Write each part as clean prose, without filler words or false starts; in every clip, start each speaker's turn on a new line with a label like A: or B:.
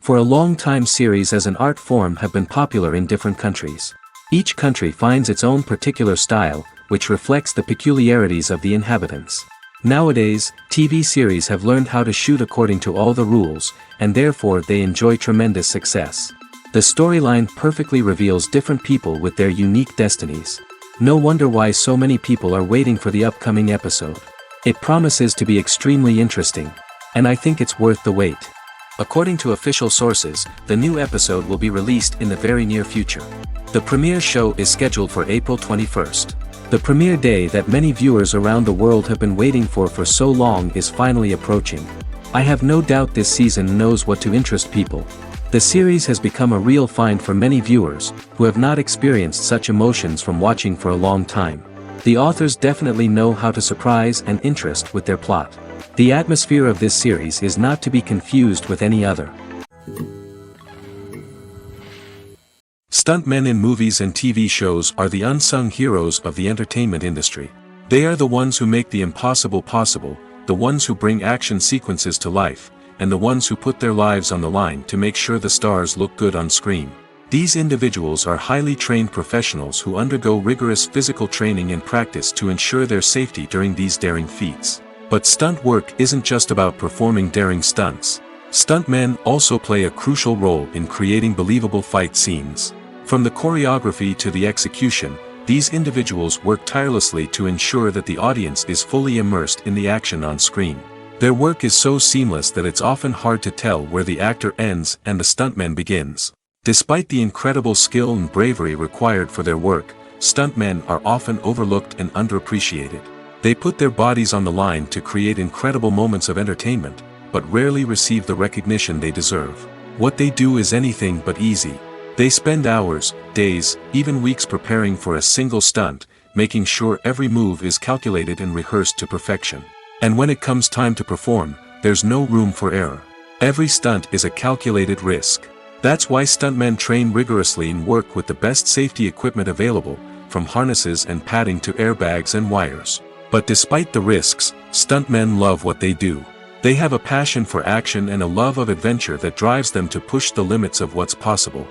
A: For a long time series as an art form have been popular in different countries. Each country finds its own particular style, which reflects the peculiarities of the inhabitants. Nowadays, TV series have learned how to shoot according to all the rules, and therefore they enjoy tremendous success. The storyline perfectly reveals different people with their unique destinies. No wonder why so many people are waiting for the upcoming episode. It promises to be extremely interesting, and I think it's worth the wait. According to official sources, the new episode will be released in the very near future. The premiere show is scheduled for April 21st. The premiere day that many viewers around the world have been waiting for so long is finally approaching. I have no doubt this season knows what to interest people. The series has become a real find for many viewers, who have not experienced such emotions from watching for a long time. The authors definitely know how to surprise and interest with their plot. The atmosphere of this series is not to be confused with any other. Stuntmen in movies and TV shows are the unsung heroes of the entertainment industry. They are the ones who make the impossible possible, the ones who bring action sequences to life, and the ones who put their lives on the line to make sure the stars look good on screen. These individuals are highly trained professionals who undergo rigorous physical training and practice to ensure their safety during these daring feats. But stunt work isn't just about performing daring stunts. Stuntmen also play a crucial role in creating believable fight scenes. From the choreography to the execution, these individuals work tirelessly to ensure that the audience is fully immersed in the action on screen. Their work is so seamless that it's often hard to tell where the actor ends and the stuntman begins. Despite the incredible skill and bravery required for their work, stuntmen are often overlooked and underappreciated. They put their bodies on the line to create incredible moments of entertainment, but rarely receive the recognition they deserve. What they do is anything but easy. They spend hours, days, even weeks preparing for a single stunt, making sure every move is calculated and rehearsed to perfection. And when it comes time to perform, there's no room for error. Every stunt is a calculated risk. That's why stuntmen train rigorously and work with the best safety equipment available, from harnesses and padding to airbags and wires. But despite the risks, stuntmen love what they do. They have a passion for action and a love of adventure that drives them to push the limits of what's possible.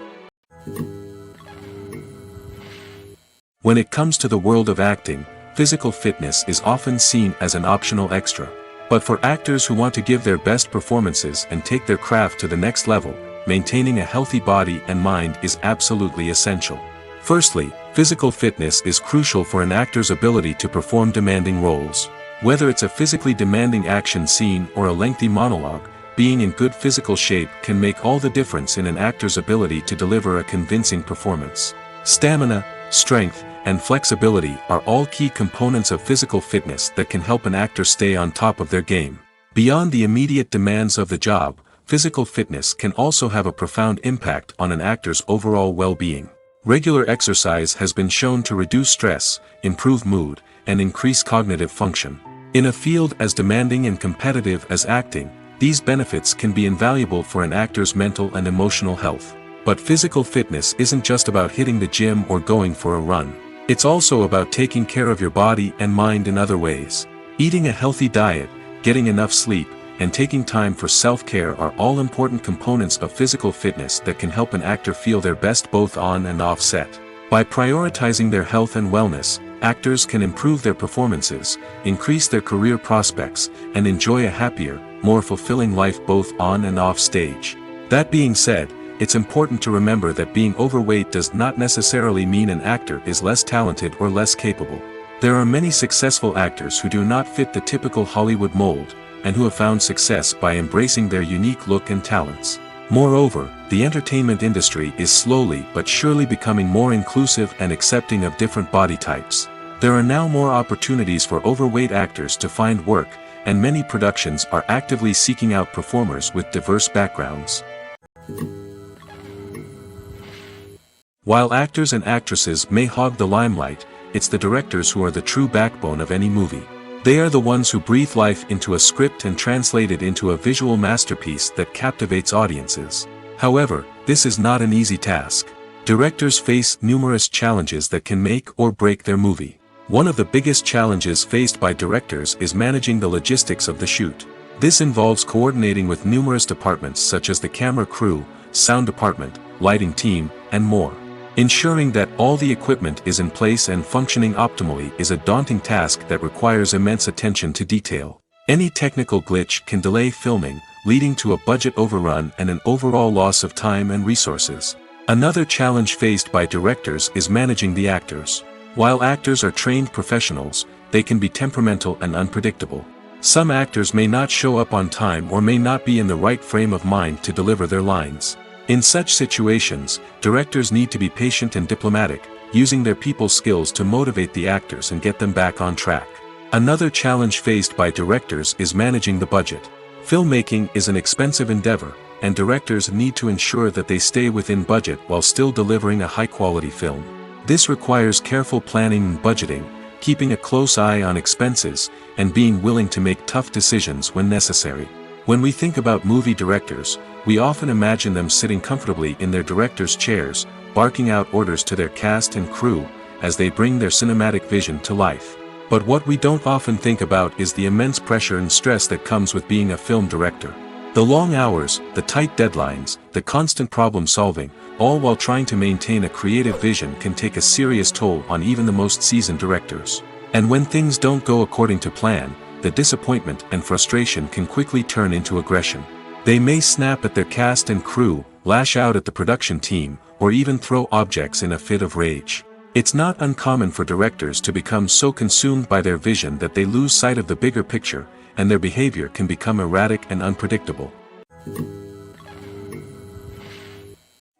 A: When it comes to the world of acting, physical fitness is often seen as an optional extra. But for actors who want to give their best performances and take their craft to the next level, maintaining a healthy body and mind is absolutely essential. Firstly, physical fitness is crucial for an actor's ability to perform demanding roles. Whether it's a physically demanding action scene or a lengthy monologue, being in good physical shape can make all the difference in an actor's ability to deliver a convincing performance. Stamina, strength, and flexibility are all key components of physical fitness that can help an actor stay on top of their game. Beyond the immediate demands of the job, physical fitness can also have a profound impact on an actor's overall well-being. Regular exercise has been shown to reduce stress, improve mood, and increase cognitive function. In a field as demanding and competitive as acting, these benefits can be invaluable for an actor's mental and emotional health. But physical fitness isn't just about hitting the gym or going for a run. It's also about taking care of your body and mind in other ways. Eating a healthy diet, getting enough sleep, and taking time for self-care are all important components of physical fitness that can help an actor feel their best both on and off set. By prioritizing their health and wellness, actors can improve their performances, increase their career prospects, and enjoy a happier, more fulfilling life both on and off stage. That being said, it's important to remember that being overweight does not necessarily mean an actor is less talented or less capable. There are many successful actors who do not fit the typical Hollywood mold, and who have found success by embracing their unique look and talents. Moreover, the entertainment industry is slowly but surely becoming more inclusive and accepting of different body types. There are now more opportunities for overweight actors to find work, and many productions are actively seeking out performers with diverse backgrounds. While actors and actresses may hog the limelight, it's the directors who are the true backbone of any movie. They are the ones who breathe life into a script and translate it into a visual masterpiece that captivates audiences. However, this is not an easy task. Directors face numerous challenges that can make or break their movie. One of the biggest challenges faced by directors is managing the logistics of the shoot. This involves coordinating with numerous departments such as the camera crew, sound department, lighting team, and more. Ensuring that all the equipment is in place and functioning optimally is a daunting task that requires immense attention to detail. Any technical glitch can delay filming, leading to a budget overrun and an overall loss of time and resources. Another challenge faced by directors is managing the actors. While actors are trained professionals, they can be temperamental and unpredictable. Some actors may not show up on time or may not be in the right frame of mind to deliver their lines. In such situations, directors need to be patient and diplomatic, using their people skills to motivate the actors and get them back on track. Another challenge faced by directors is managing the budget. Filmmaking is an expensive endeavor, and directors need to ensure that they stay within budget while still delivering a high-quality film. This requires careful planning and budgeting, keeping a close eye on expenses, and being willing to make tough decisions when necessary. When we think about movie directors, we often imagine them sitting comfortably in their director's chairs, barking out orders to their cast and crew, as they bring their cinematic vision to life. But what we don't often think about is the immense pressure and stress that comes with being a film director. The long hours, the tight deadlines, the constant problem solving, all while trying to maintain a creative vision can take a serious toll on even the most seasoned directors. And when things don't go according to plan, the disappointment and frustration can quickly turn into aggression. They may snap at their cast and crew, lash out at the production team, or even throw objects in a fit of rage. It's not uncommon for directors to become so consumed by their vision that they lose sight of the bigger picture, and their behavior can become erratic and unpredictable.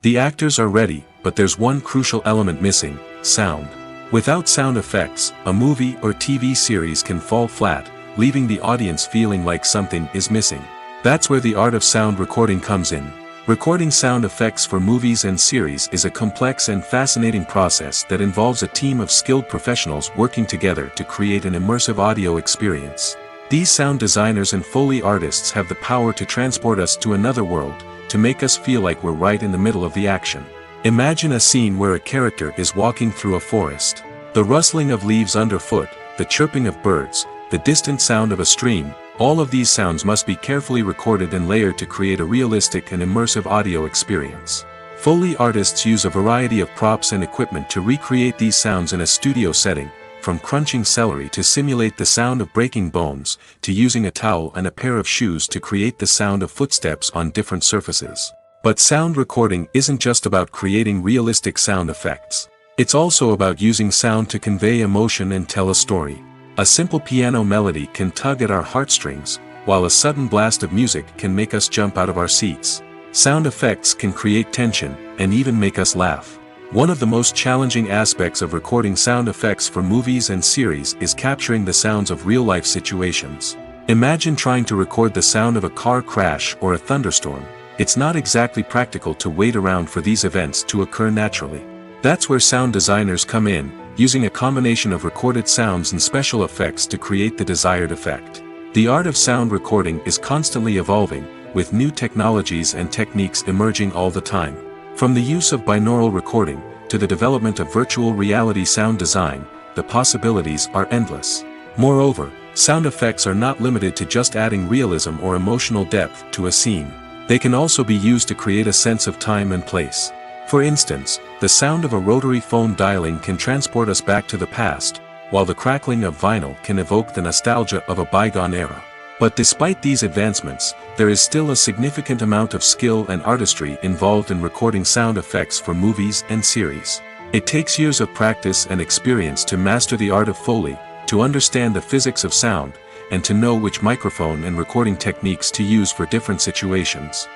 A: The actors are ready, but there's one crucial element missing: sound. Without sound effects, a movie or TV series can fall flat, leaving the audience feeling like something is missing. That's where the art of sound recording comes in. Recording sound effects for movies and series is a complex and fascinating process that involves a team of skilled professionals working together to create an immersive audio experience. These sound designers and Foley artists have the power to transport us to another world, to make us feel like we're right in the middle of the action. Imagine a scene where a character is walking through a forest. The rustling of leaves underfoot, the chirping of birds, the distant sound of a stream, all of these sounds must be carefully recorded and layered to create a realistic and immersive audio experience. Foley artists use a variety of props and equipment to recreate these sounds in a studio setting, from crunching celery to simulate the sound of breaking bones, to using a towel and a pair of shoes to create the sound of footsteps on different surfaces. But sound recording isn't just about creating realistic sound effects. It's also about using sound to convey emotion and tell a story. A simple piano melody can tug at our heartstrings, while a sudden blast of music can make us jump out of our seats. Sound effects can create tension, and even make us laugh. One of the most challenging aspects of recording sound effects for movies and series is capturing the sounds of real-life situations. Imagine trying to record the sound of a car crash or a thunderstorm. It's not exactly practical to wait around for these events to occur naturally. That's where sound designers come in, using a combination of recorded sounds and special effects to create the desired effect. The art of sound recording is constantly evolving, with new technologies and techniques emerging all the time. From the use of binaural recording, to the development of virtual reality sound design, the possibilities are endless. Moreover, sound effects are not limited to just adding realism or emotional depth to a scene. They can also be used to create a sense of time and place. For instance, the sound of a rotary phone dialing can transport us back to the past, while the crackling of vinyl can evoke the nostalgia of a bygone era. But despite these advancements, there is still a significant amount of skill and artistry involved in recording sound effects for movies and series. It takes years of practice and experience to master the art of Foley, to understand the physics of sound, and to know which microphone and recording techniques to use for different situations.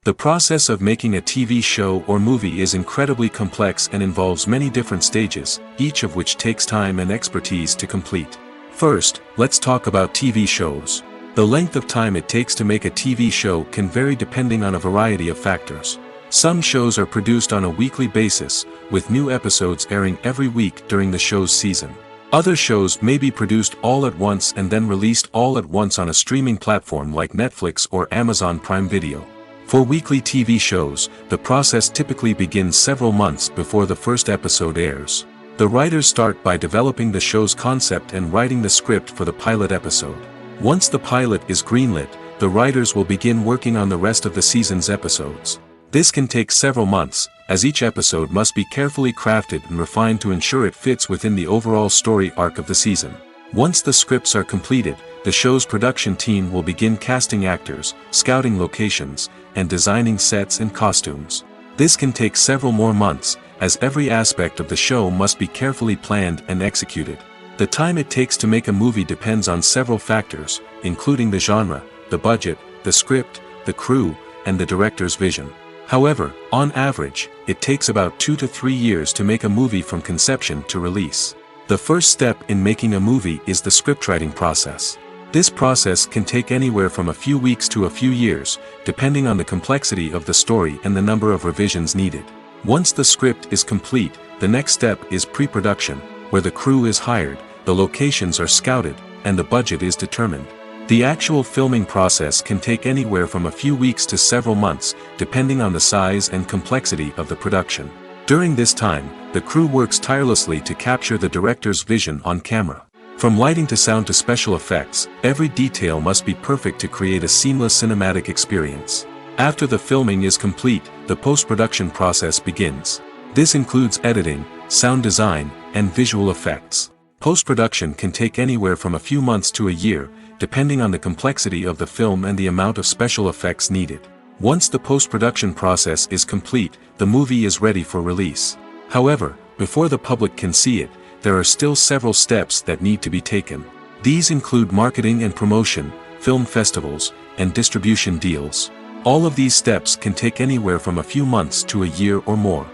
A: The process of making a TV show or movie is incredibly complex and involves many different stages, each of which takes time and expertise to complete. First, let's talk about TV shows. The length of time it takes to make a TV show can vary depending on a variety of factors. Some shows are produced on a weekly basis, with new episodes airing every week during the show's season. Other shows may be produced all at once and then released all at once on a streaming platform like Netflix or Amazon Prime Video. For weekly TV shows, the process typically begins several months before the first episode airs. The writers start by developing the show's concept and writing the script for the pilot episode. Once the pilot is greenlit, the writers will begin working on the rest of the season's episodes. This can take several months, as each episode must be carefully crafted and refined to ensure it fits within the overall story arc of the season. Once the scripts are completed, the show's production team will begin casting actors, scouting locations, and designing sets and costumes. This can take several more months, as every aspect of the show must be carefully planned and executed. The time it takes to make a movie depends on several factors, including the genre, the budget, the script, the crew, and the director's vision. However, on average, it takes about 2 to 3 years to make a movie from conception to release. The first step in making a movie is the scriptwriting process. This process can take anywhere from a few weeks to a few years, depending on the complexity of the story and the number of revisions needed. Once the script is complete, the next step is pre-production, where the crew is hired, the locations are scouted, and the budget is determined. The actual filming process can take anywhere from a few weeks to several months, depending on the size and complexity of the production. During this time, the crew works tirelessly to capture the director's vision on camera. From lighting to sound to special effects, every detail must be perfect to create a seamless cinematic experience. After the filming is complete, the post-production process begins. This includes editing, sound design, and visual effects. Post-production can take anywhere from a few months to a year, depending on the complexity of the film and the amount of special effects needed. Once the post-production process is complete, the movie is ready for release. However, before the public can see it, there are still several steps that need to be taken. These include marketing and promotion, film festivals, and distribution deals. All of these steps can take anywhere from a few months to a year or more.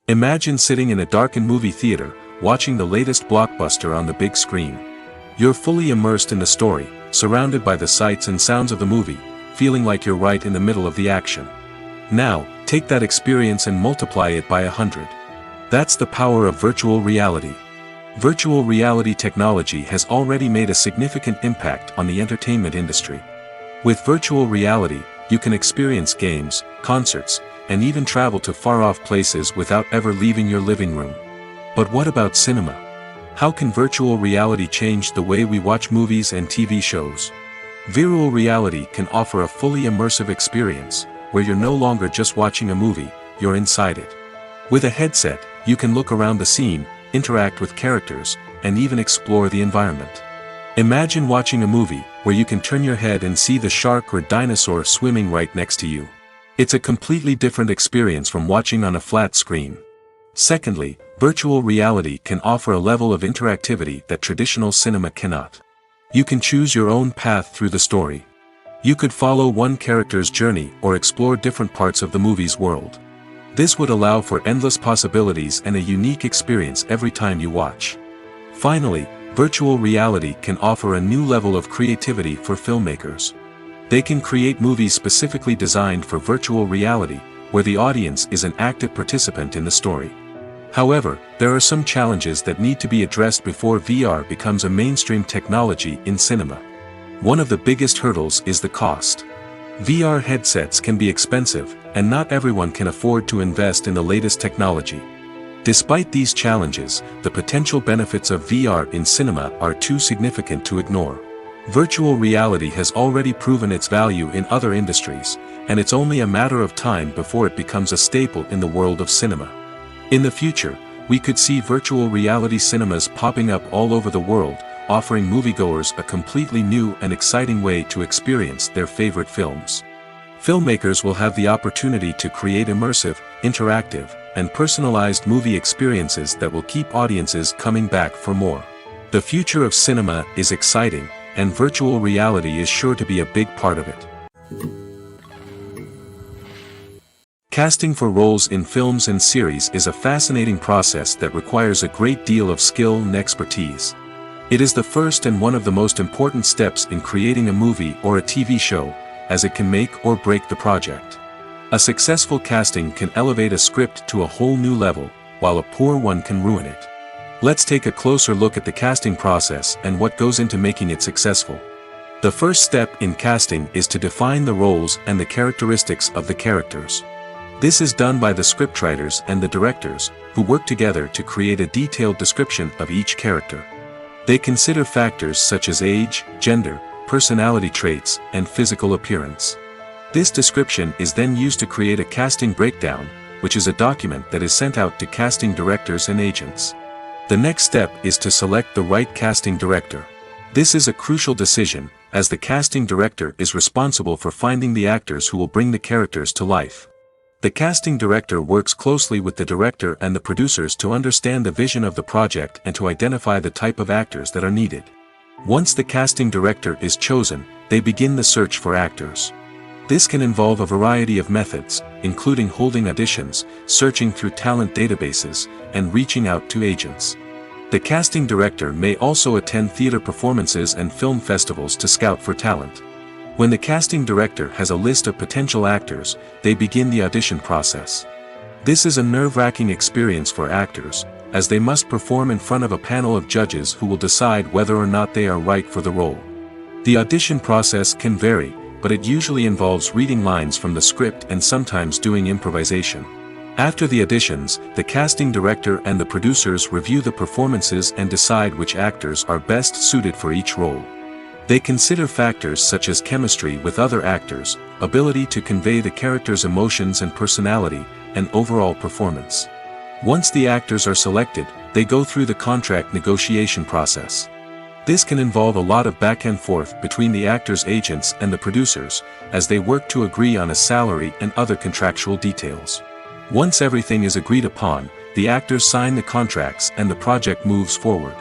A: Imagine sitting in a darkened movie theater, watching the latest blockbuster on the big screen. You're fully immersed in the story, surrounded by the sights and sounds of the movie, feeling like you're right in the middle of the action. Now, take that experience and multiply it by 100. That's the power of virtual reality. Virtual reality technology has already made a significant impact on the entertainment industry. With virtual reality, you can experience games, concerts, and even travel to far-off places without ever leaving your living room. But what about cinema? How can virtual reality change the way we watch movies and TV shows? Virtual reality can offer a fully immersive experience, where you're no longer just watching a movie, you're inside it. With a headset, you can look around the scene, interact with characters, and even explore the environment. Imagine watching a movie where you can turn your head and see the shark or dinosaur swimming right next to you. It's a completely different experience from watching on a flat screen. Secondly, virtual reality can offer a level of interactivity that traditional cinema cannot. You can choose your own path through the story. You could follow one character's journey or explore different parts of the movie's world. This would allow for endless possibilities and a unique experience every time you watch. Finally, virtual reality can offer a new level of creativity for filmmakers. They can create movies specifically designed for virtual reality, where the audience is an active participant in the story. However, there are some challenges that need to be addressed before VR becomes a mainstream technology in cinema. One of the biggest hurdles is the cost. VR headsets can be expensive, and not everyone can afford to invest in the latest technology. Despite these challenges, the potential benefits of VR in cinema are too significant to ignore. Virtual reality has already proven its value in other industries, and it's only a matter of time before it becomes a staple in the world of cinema. In the future, we could see virtual reality cinemas popping up all over the world, offering moviegoers a completely new and exciting way to experience their favorite films. Filmmakers will have the opportunity to create immersive, interactive, and personalized movie experiences that will keep audiences coming back for more. The future of cinema is exciting, and virtual reality is sure to be a big part of it. Casting for roles in films and series is a fascinating process that requires a great deal of skill and expertise. It is the first and one of the most important steps in creating a movie or a TV show, as it can make or break the project. A successful casting can elevate a script to a whole new level, while a poor one can ruin it. Let's take a closer look at the casting process and what goes into making it successful. The first step in casting is to define the roles and the characteristics of the characters. This is done by the scriptwriters and the directors, who work together to create a detailed description of each character. They consider factors such as age, gender, personality traits, and physical appearance. This description is then used to create a casting breakdown, which is a document that is sent out to casting directors and agents. The next step is to select the right casting director. This is a crucial decision, as the casting director is responsible for finding the actors who will bring the characters to life. The casting director works closely with the director and the producers to understand the vision of the project and to identify the type of actors that are needed. Once the casting director is chosen, they begin the search for actors. This can involve a variety of methods, including holding auditions, searching through talent databases, and reaching out to agents. The casting director may also attend theater performances and film festivals to scout for talent. When the casting director has a list of potential actors, they begin the audition process. This is a nerve-wracking experience for actors, as they must perform in front of a panel of judges who will decide whether or not they are right for the role. The audition process can vary, but it usually involves reading lines from the script and sometimes doing improvisation. After the auditions, the casting director and the producers review the performances and decide which actors are best suited for each role. They consider factors such as chemistry with other actors, ability to convey the character's emotions and personality, and overall performance. Once the actors are selected, they go through the contract negotiation process. This can involve a lot of back and forth between the actors' agents and the producers, as they work to agree on a salary and other contractual details. Once everything is agreed upon, the actors sign the contracts and the project moves forward.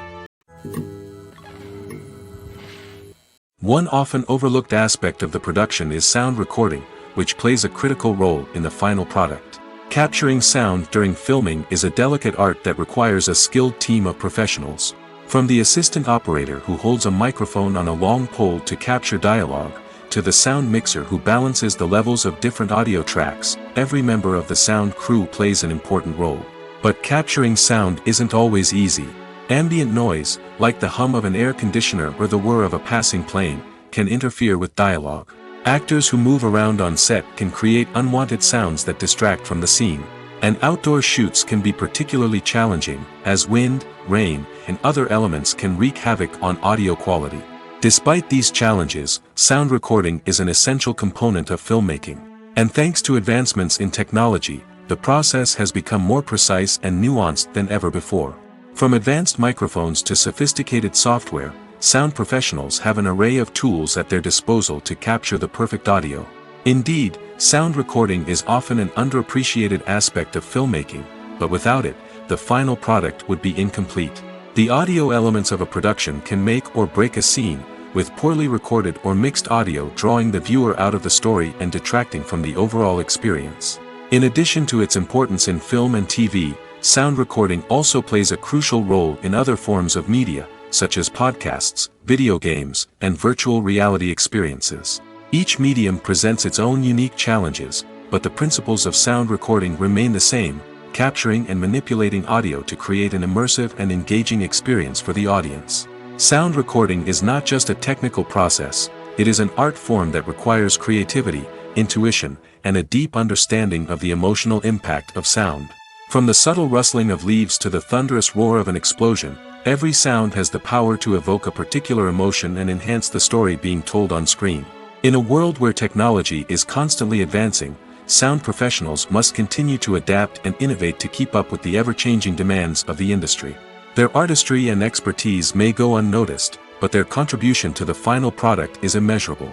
A: One often overlooked aspect of the production is sound recording, which plays a critical role in the final product. Capturing sound during filming is a delicate art that requires a skilled team of professionals. From the assistant operator who holds a microphone on a long pole to capture dialogue, to the sound mixer who balances the levels of different audio tracks, every member of the sound crew plays an important role. But capturing sound isn't always easy. Ambient noise, like the hum of an air conditioner or the whir of a passing plane, can interfere with dialogue. Actors who move around on set can create unwanted sounds that distract from the scene. And outdoor shoots can be particularly challenging, as wind, rain, and other elements can wreak havoc on audio quality. Despite these challenges, sound recording is an essential component of filmmaking. And thanks to advancements in technology, the process has become more precise and nuanced than ever before. From advanced microphones to sophisticated software, sound professionals have an array of tools at their disposal to capture the perfect audio. Indeed, sound recording is often an underappreciated aspect of filmmaking, but without it, the final product would be incomplete. The audio elements of a production can make or break a scene, with poorly recorded or mixed audio drawing the viewer out of the story and detracting from the overall experience. In addition to its importance in film and TV, sound recording also plays a crucial role in other forms of media, such as podcasts, video games, and virtual reality experiences. Each medium presents its own unique challenges, but the principles of sound recording remain the same, capturing and manipulating audio to create an immersive and engaging experience for the audience. Sound recording is not just a technical process, it is an art form that requires creativity, intuition, and a deep understanding of the emotional impact of sound. From the subtle rustling of leaves to the thunderous roar of an explosion, every sound has the power to evoke a particular emotion and enhance the story being told on screen. In a world where technology is constantly advancing, sound professionals must continue to adapt and innovate to keep up with the ever-changing demands of the industry. Their artistry and expertise may go unnoticed, but their contribution to the final product is immeasurable.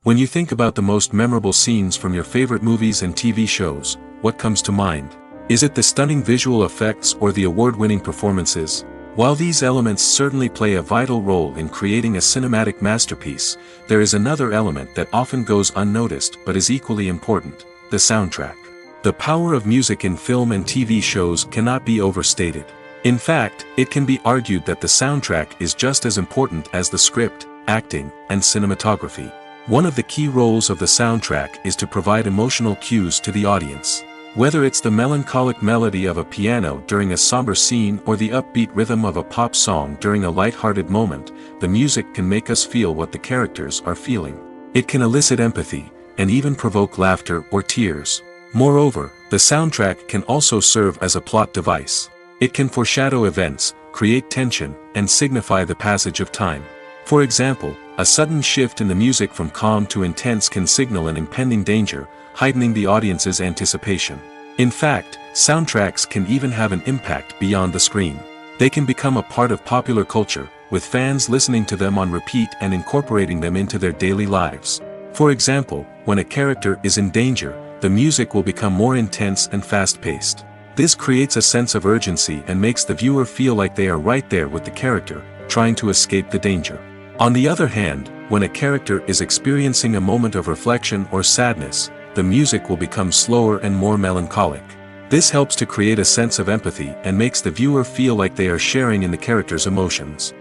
A: When you think about the most memorable scenes from your favorite movies and TV shows, what comes to mind? Is it the stunning visual effects or the award-winning performances? While these elements certainly play a vital role in creating a cinematic masterpiece, there is another element that often goes unnoticed but is equally important: the soundtrack. The power of music in film and TV shows cannot be overstated. In fact, it can be argued that the soundtrack is just as important as the script, acting, and cinematography. One of the key roles of the soundtrack is to provide emotional cues to the audience. Whether it's the melancholic melody of a piano during a somber scene or the upbeat rhythm of a pop song during a light-hearted moment, the music can make us feel what the characters are feeling. It can elicit empathy, and even provoke laughter or tears. Moreover, the soundtrack can also serve as a plot device. It can foreshadow events, create tension, and signify the passage of time. For example, a sudden shift in the music from calm to intense can signal an impending danger, heightening the audience's anticipation. In fact, soundtracks can even have an impact beyond the screen. They can become a part of popular culture, with fans listening to them on repeat and incorporating them into their daily lives. For example, when a character is in danger, the music will become more intense and fast-paced. This creates a sense of urgency and makes the viewer feel like they are right there with the character, trying to escape the danger. On the other hand, when a character is experiencing a moment of reflection or sadness, the music will become slower and more melancholic. This helps to create a sense of empathy and makes the viewer feel like they are sharing in the character's emotions.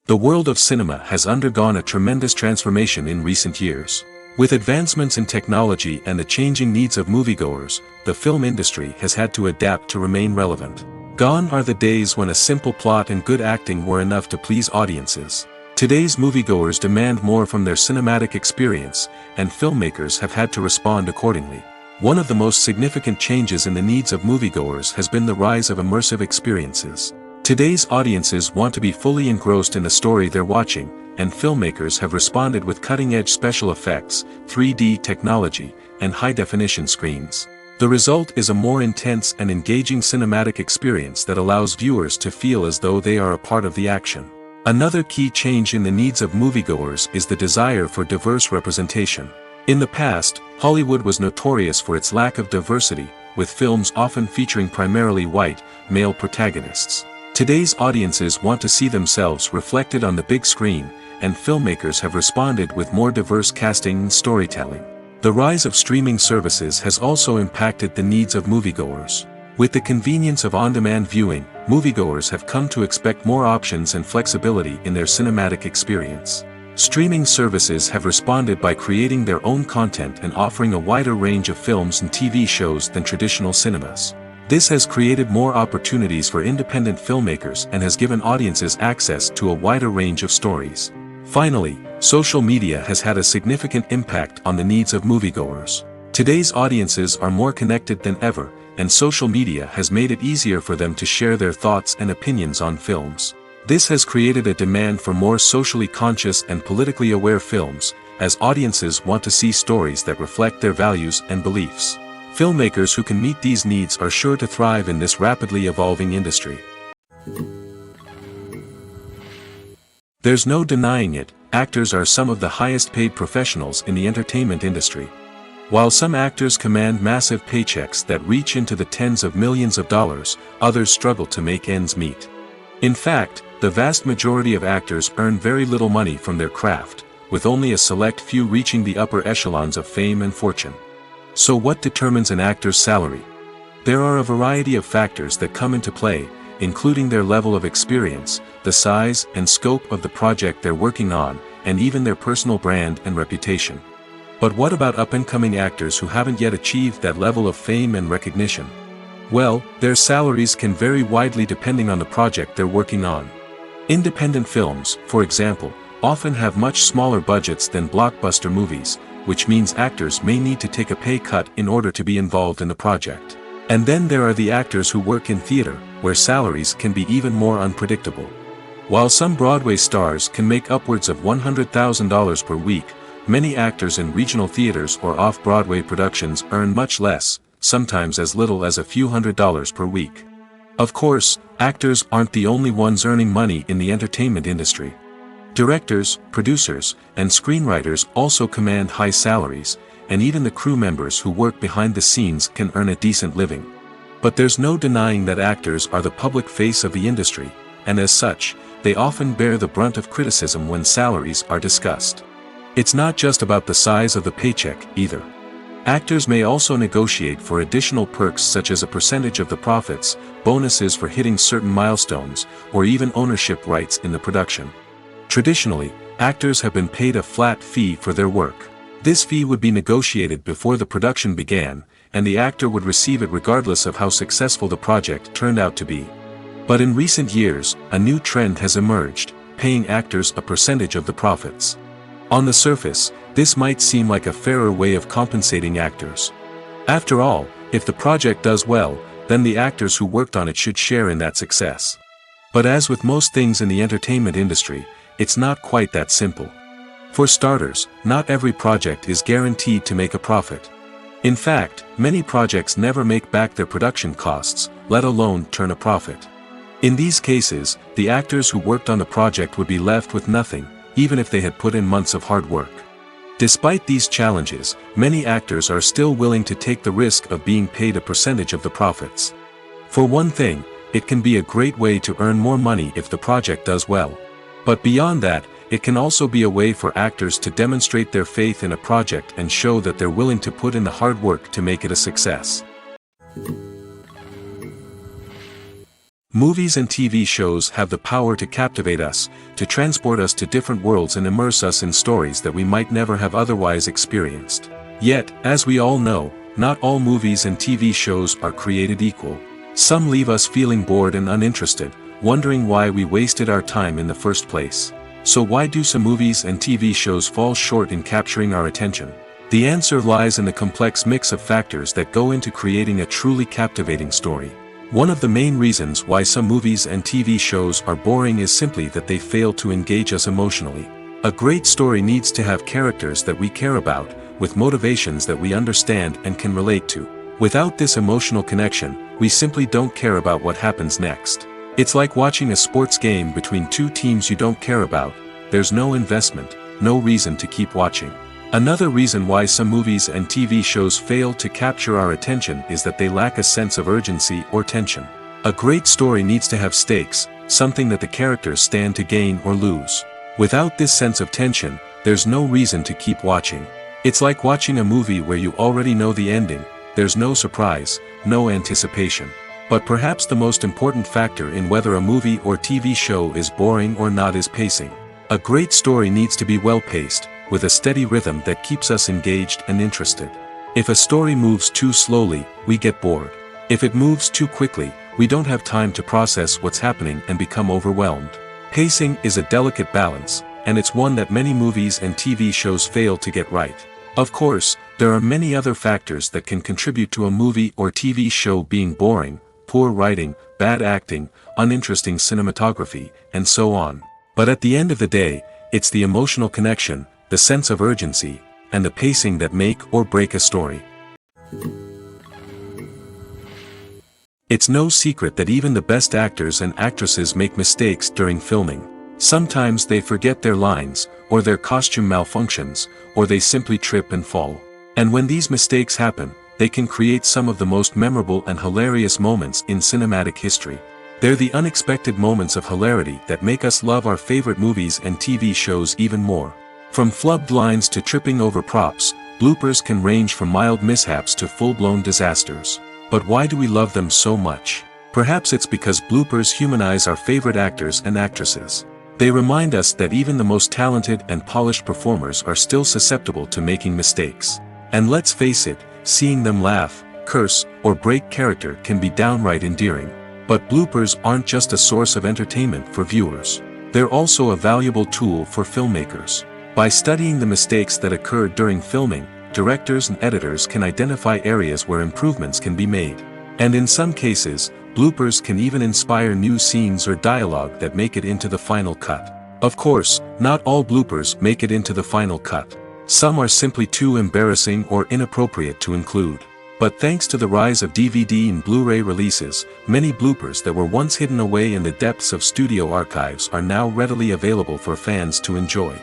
A: The world of cinema has undergone a tremendous transformation in recent years. With advancements in technology and the changing needs of moviegoers, the film industry has had to adapt to remain relevant. Gone are the days when a simple plot and good acting were enough to please audiences. Today's moviegoers demand more from their cinematic experience, and filmmakers have had to respond accordingly. One of the most significant changes in the needs of moviegoers has been the rise of immersive experiences. Today's audiences want to be fully engrossed in the story they're watching, and filmmakers have responded with cutting-edge special effects, 3D technology, and high-definition screens. The result is a more intense and engaging cinematic experience that allows viewers to feel as though they are a part of the action. Another key change in the needs of moviegoers is the desire for diverse representation. In the past, Hollywood was notorious for its lack of diversity, with films often featuring primarily white, male protagonists. Today's audiences want to see themselves reflected on the big screen, and filmmakers have responded with more diverse casting and storytelling. The rise of streaming services has also impacted the needs of moviegoers. With the convenience of on-demand viewing, moviegoers have come to expect more options and flexibility in their cinematic experience. Streaming services have responded by creating their own content and offering a wider range of films and TV shows than traditional cinemas. This has created more opportunities for independent filmmakers and has given audiences access to a wider range of stories. Finally, social media has had a significant impact on the needs of moviegoers. Today's audiences are more connected than ever, and social media has made it easier for them to share their thoughts and opinions on films. This has created a demand for more socially conscious and politically aware films, as audiences want to see stories that reflect their values and beliefs. Filmmakers who can meet these needs are sure to thrive in this rapidly evolving industry. There's no denying it, actors are some of the highest paid professionals in the entertainment industry. While some actors command massive paychecks that reach into the tens of millions of dollars, others struggle to make ends meet. In fact, the vast majority of actors earn very little money from their craft, with only a select few reaching the upper echelons of fame and fortune. So what determines an actor's salary? There are a variety of factors that come into play, including their level of experience, the size and scope of the project they're working on, and even their personal brand and reputation. But what about up-and-coming actors who haven't yet achieved that level of fame and recognition? Well, their salaries can vary widely depending on the project they're working on. Independent films, for example, often have much smaller budgets than blockbuster movies, which means actors may need to take a pay cut in order to be involved in the project. And then there are the actors who work in theater, where salaries can be even more unpredictable. While some Broadway stars can make upwards of $100,000 per week, many actors in regional theaters or off-Broadway productions earn much less, sometimes as little as a few $100s per week. Of course, actors aren't the only ones earning money in the entertainment industry. Directors, producers, and screenwriters also command high salaries, and even the crew members who work behind the scenes can earn a decent living. But there's no denying that actors are the public face of the industry, and as such, they often bear the brunt of criticism when salaries are discussed. It's not just about the size of the paycheck, either. Actors may also negotiate for additional perks such as a percentage of the profits, bonuses for hitting certain milestones, or even ownership rights in the production. Traditionally, actors have been paid a flat fee for their work. This fee would be negotiated before the production began, and the actor would receive it regardless of how successful the project turned out to be. But in recent years, a new trend has emerged, paying actors a percentage of the profits. On the surface, this might seem like a fairer way of compensating actors. After all, if the project does well, then the actors who worked on it should share in that success. But as with most things in the entertainment industry, it's not quite that simple. For starters, not every project is guaranteed to make a profit. In fact, many projects never make back their production costs, let alone turn a profit. In these cases, the actors who worked on the project would be left with nothing, even if they had put in months of hard work. Despite these challenges, many actors are still willing to take the risk of being paid a percentage of the profits. For one thing, it can be a great way to earn more money if the project does well. But beyond that, it can also be a way for actors to demonstrate their faith in a project and show that they're willing to put in the hard work to make it a success. Movies and TV shows have the power to captivate us, to transport us to different worlds and immerse us in stories that we might never have otherwise experienced. Yet, as we all know, not all movies and TV shows are created equal. Some leave us feeling bored and uninterested, wondering why we wasted our time in the first place. So why do some movies and TV shows fall short in capturing our attention? The answer lies in the complex mix of factors that go into creating a truly captivating story. One of the main reasons why some movies and TV shows are boring is simply that they fail to engage us emotionally. A great story needs to have characters that we care about, with motivations that we understand and can relate to. Without this emotional connection, we simply don't care about what happens next. It's like watching a sports game between two teams you don't care about. There's no investment, no reason to keep watching. Another reason why some movies and TV shows fail to capture our attention is that they lack a sense of urgency or tension. A great story needs to have stakes, something that the characters stand to gain or lose. Without this sense of tension, there's no reason to keep watching. It's like watching a movie where you already know the ending. There's no surprise, no anticipation. But perhaps the most important factor in whether a movie or TV show is boring or not is pacing. A great story needs to be well-paced, with a steady rhythm that keeps us engaged and interested. If a story moves too slowly, we get bored. If it moves too quickly, we don't have time to process what's happening and become overwhelmed. Pacing is a delicate balance, and it's one that many movies and TV shows fail to get right. Of course, there are many other factors that can contribute to a movie or TV show being boring: poor writing, bad acting, uninteresting cinematography, and so on. But at the end of the day, it's the emotional connection, the sense of urgency, and the pacing that make or break a story. It's no secret that even the best actors and actresses make mistakes during filming. Sometimes they forget their lines, or their costume malfunctions, or they simply trip and fall. And when these mistakes happen, they can create some of the most memorable and hilarious moments in cinematic history. They're the unexpected moments of hilarity that make us love our favorite movies and TV shows even more. From flubbed lines to tripping over props, bloopers can range from mild mishaps to full-blown disasters. But why do we love them so much? Perhaps it's because bloopers humanize our favorite actors and actresses. They remind us that even the most talented and polished performers are still susceptible to making mistakes. And let's face it, seeing them laugh, curse, or break character can be downright endearing. But bloopers aren't just a source of entertainment for viewers. They're also a valuable tool for filmmakers. By studying the mistakes that occurred during filming, directors and editors can identify areas where improvements can be made. And in some cases, bloopers can even inspire new scenes or dialogue that make it into the final cut. Of course, not all bloopers make it into the final cut. Some are simply too embarrassing or inappropriate to include. But thanks to the rise of DVD and Blu-ray releases, many bloopers that were once hidden away in the depths of studio archives are now readily available for fans to enjoy.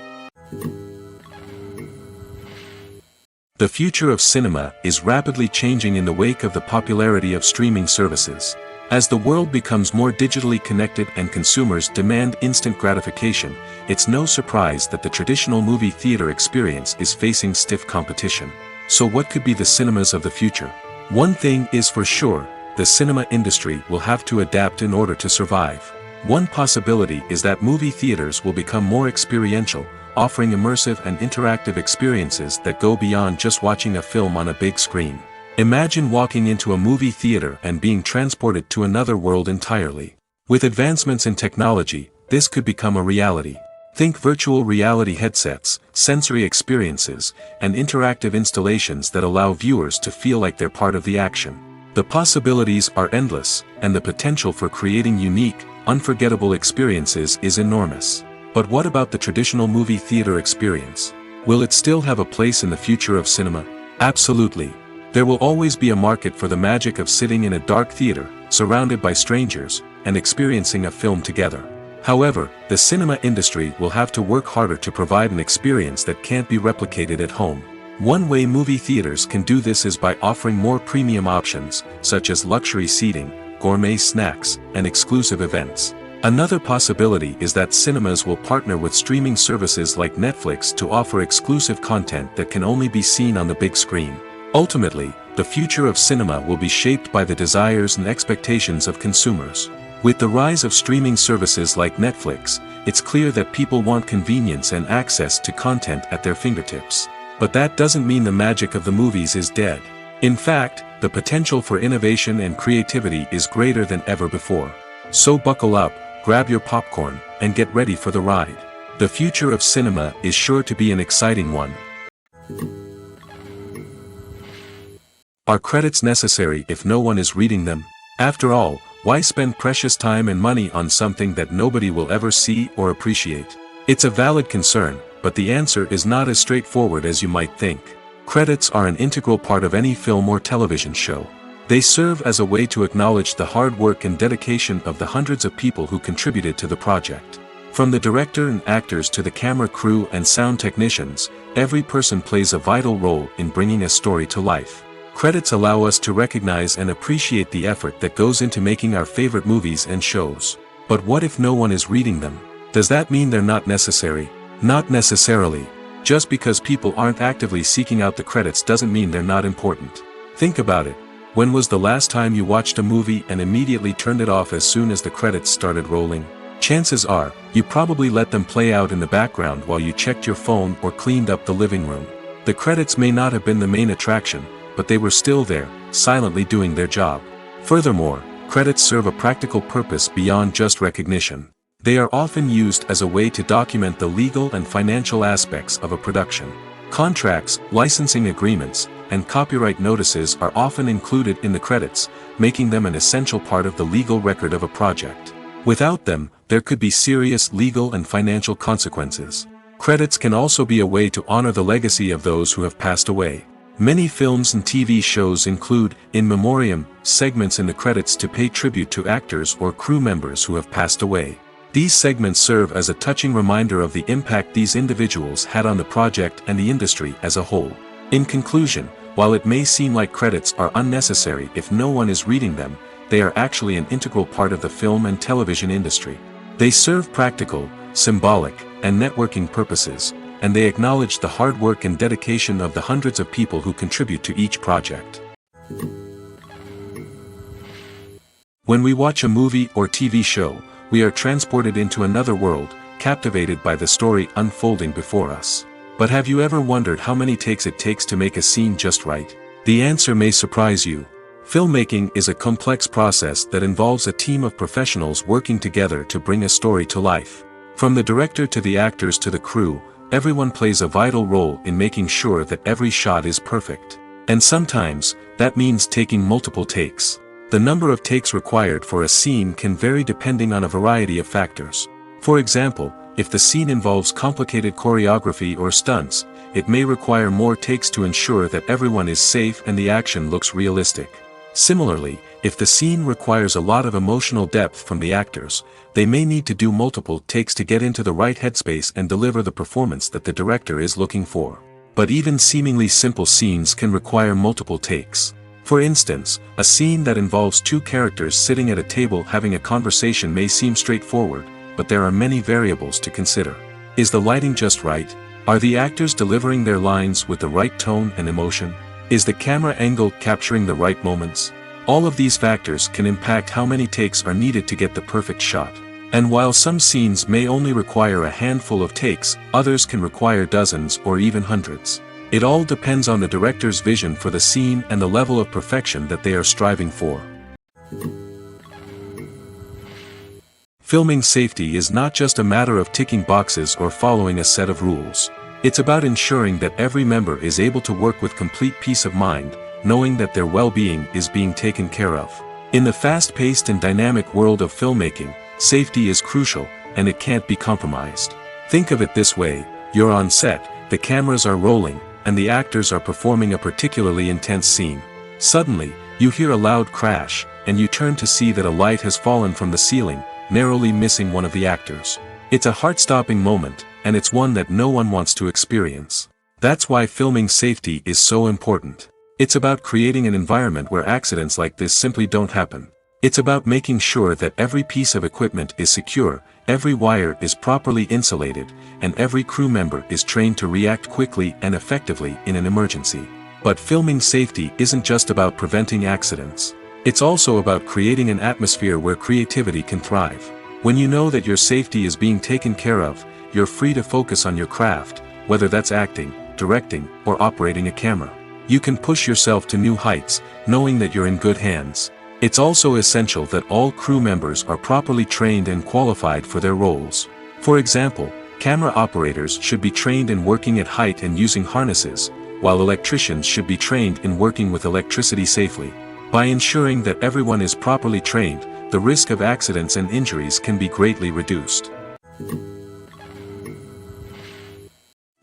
A: The future of cinema is rapidly changing in the wake of the popularity of streaming services. As the world becomes more digitally connected and consumers demand instant gratification, it's no surprise that the traditional movie theater experience is facing stiff competition. So what could be the cinemas of the future? One thing is for sure, the cinema industry will have to adapt in order to survive. One possibility is that movie theaters will become more experiential, offering immersive and interactive experiences that go beyond just watching a film on a big screen. Imagine walking into a movie theater and being transported to another world entirely. With advancements in technology, this could become a reality. Think virtual reality headsets, sensory experiences, and interactive installations that allow viewers to feel like they're part of the action. The possibilities are endless, and the potential for creating unique, unforgettable experiences is enormous. But what about the traditional movie theater experience? Will it still have a place in the future of cinema? Absolutely. There will always be a market for the magic of sitting in a dark theater, surrounded by strangers, and experiencing a film together. However, the cinema industry will have to work harder to provide an experience that can't be replicated at home. One way movie theaters can do this is by offering more premium options, such as luxury seating, gourmet snacks, and exclusive events. Another possibility is that cinemas will partner with streaming services like Netflix to offer exclusive content that can only be seen on the big screen. Ultimately, the future of cinema will be shaped by the desires and expectations of consumers. With the rise of streaming services like Netflix, it's clear that people want convenience and access to content at their fingertips. But that doesn't mean the magic of the movies is dead. In fact, the potential for innovation and creativity is greater than ever before. So buckle up, grab your popcorn, and get ready for the ride. The future of cinema is sure to be an exciting one. Are credits necessary if no one is reading them? After all, why spend precious time and money on something that nobody will ever see or appreciate? It's a valid concern, but the answer is not as straightforward as you might think. Credits are an integral part of any film or television show. They serve as a way to acknowledge the hard work and dedication of the hundreds of people who contributed to the project. From the director and actors to the camera crew and sound technicians, every person plays a vital role in bringing a story to life. Credits allow us to recognize and appreciate the effort that goes into making our favorite movies and shows. But what if no one is reading them? Does that mean they're not necessary? Not necessarily. Just because people aren't actively seeking out the credits doesn't mean they're not important. Think about it. When was the last time you watched a movie and immediately turned it off as soon as the credits started rolling? Chances are, you probably let them play out in the background while you checked your phone or cleaned up the living room. The credits may not have been the main attraction, but they were still there, silently doing their job. Furthermore, credits serve a practical purpose beyond just recognition. They are often used as a way to document the legal and financial aspects of a production. Contracts, licensing agreements, and copyright notices are often included in the credits, making them an essential part of the legal record of a project. Without them, there could be serious legal and financial consequences. Credits can also be a way to honor the legacy of those who have passed away. Many films and TV shows include, in memoriam, segments in the credits to pay tribute to actors or crew members who have passed away. These segments serve as a touching reminder of the impact these individuals had on the project and the industry as a whole. In conclusion, while it may seem like credits are unnecessary if no one is reading them, they are actually an integral part of the film and television industry. They serve practical, symbolic, and networking purposes, and they acknowledge the hard work and dedication of the hundreds of people who contribute to each project. When we watch a movie or TV show, we are transported into another world, captivated by the story unfolding before us. But have you ever wondered how many takes it takes to make a scene just right? The answer may surprise you. Filmmaking is a complex process that involves a team of professionals working together to bring a story to life. From the director to the actors to the crew, everyone plays a vital role in making sure that every shot is perfect. And sometimes, that means taking multiple takes. The number of takes required for a scene can vary depending on a variety of factors. For example, if the scene involves complicated choreography or stunts, it may require more takes to ensure that everyone is safe and the action looks realistic. Similarly, if the scene requires a lot of emotional depth from the actors, they may need to do multiple takes to get into the right headspace and deliver the performance that the director is looking for. But even seemingly simple scenes can require multiple takes. For instance, a scene that involves two characters sitting at a table having a conversation may seem straightforward, but there are many variables to consider. Is the lighting just right? Are the actors delivering their lines with the right tone and emotion? Is the camera angle capturing the right moments? All of these factors can impact how many takes are needed to get the perfect shot. And while some scenes may only require a handful of takes, others can require dozens or even hundreds. It all depends on the director's vision for the scene and the level of perfection that they are striving for. Filming safety is not just a matter of ticking boxes or following a set of rules. It's about ensuring that every member is able to work with complete peace of mind, knowing that their well-being is being taken care of. In the fast-paced and dynamic world of filmmaking, safety is crucial, and it can't be compromised. Think of it this way: you're on set, the cameras are rolling, and the actors are performing a particularly intense scene. Suddenly, you hear a loud crash, and you turn to see that a light has fallen from the ceiling, narrowly missing one of the actors. It's a heart-stopping moment, and it's one that no one wants to experience. That's why filming safety is so important. It's about creating an environment where accidents like this simply don't happen. It's about making sure that every piece of equipment is secure, every wire is properly insulated, and every crew member is trained to react quickly and effectively in an emergency. But filming safety isn't just about preventing accidents. It's also about creating an atmosphere where creativity can thrive. When you know that your safety is being taken care of, you're free to focus on your craft, whether that's acting, directing, or operating a camera. You can push yourself to new heights, knowing that you're in good hands. It's also essential that all crew members are properly trained and qualified for their roles. For example, camera operators should be trained in working at height and using harnesses, while electricians should be trained in working with electricity safely. By ensuring that everyone is properly trained, the risk of accidents and injuries can be greatly reduced.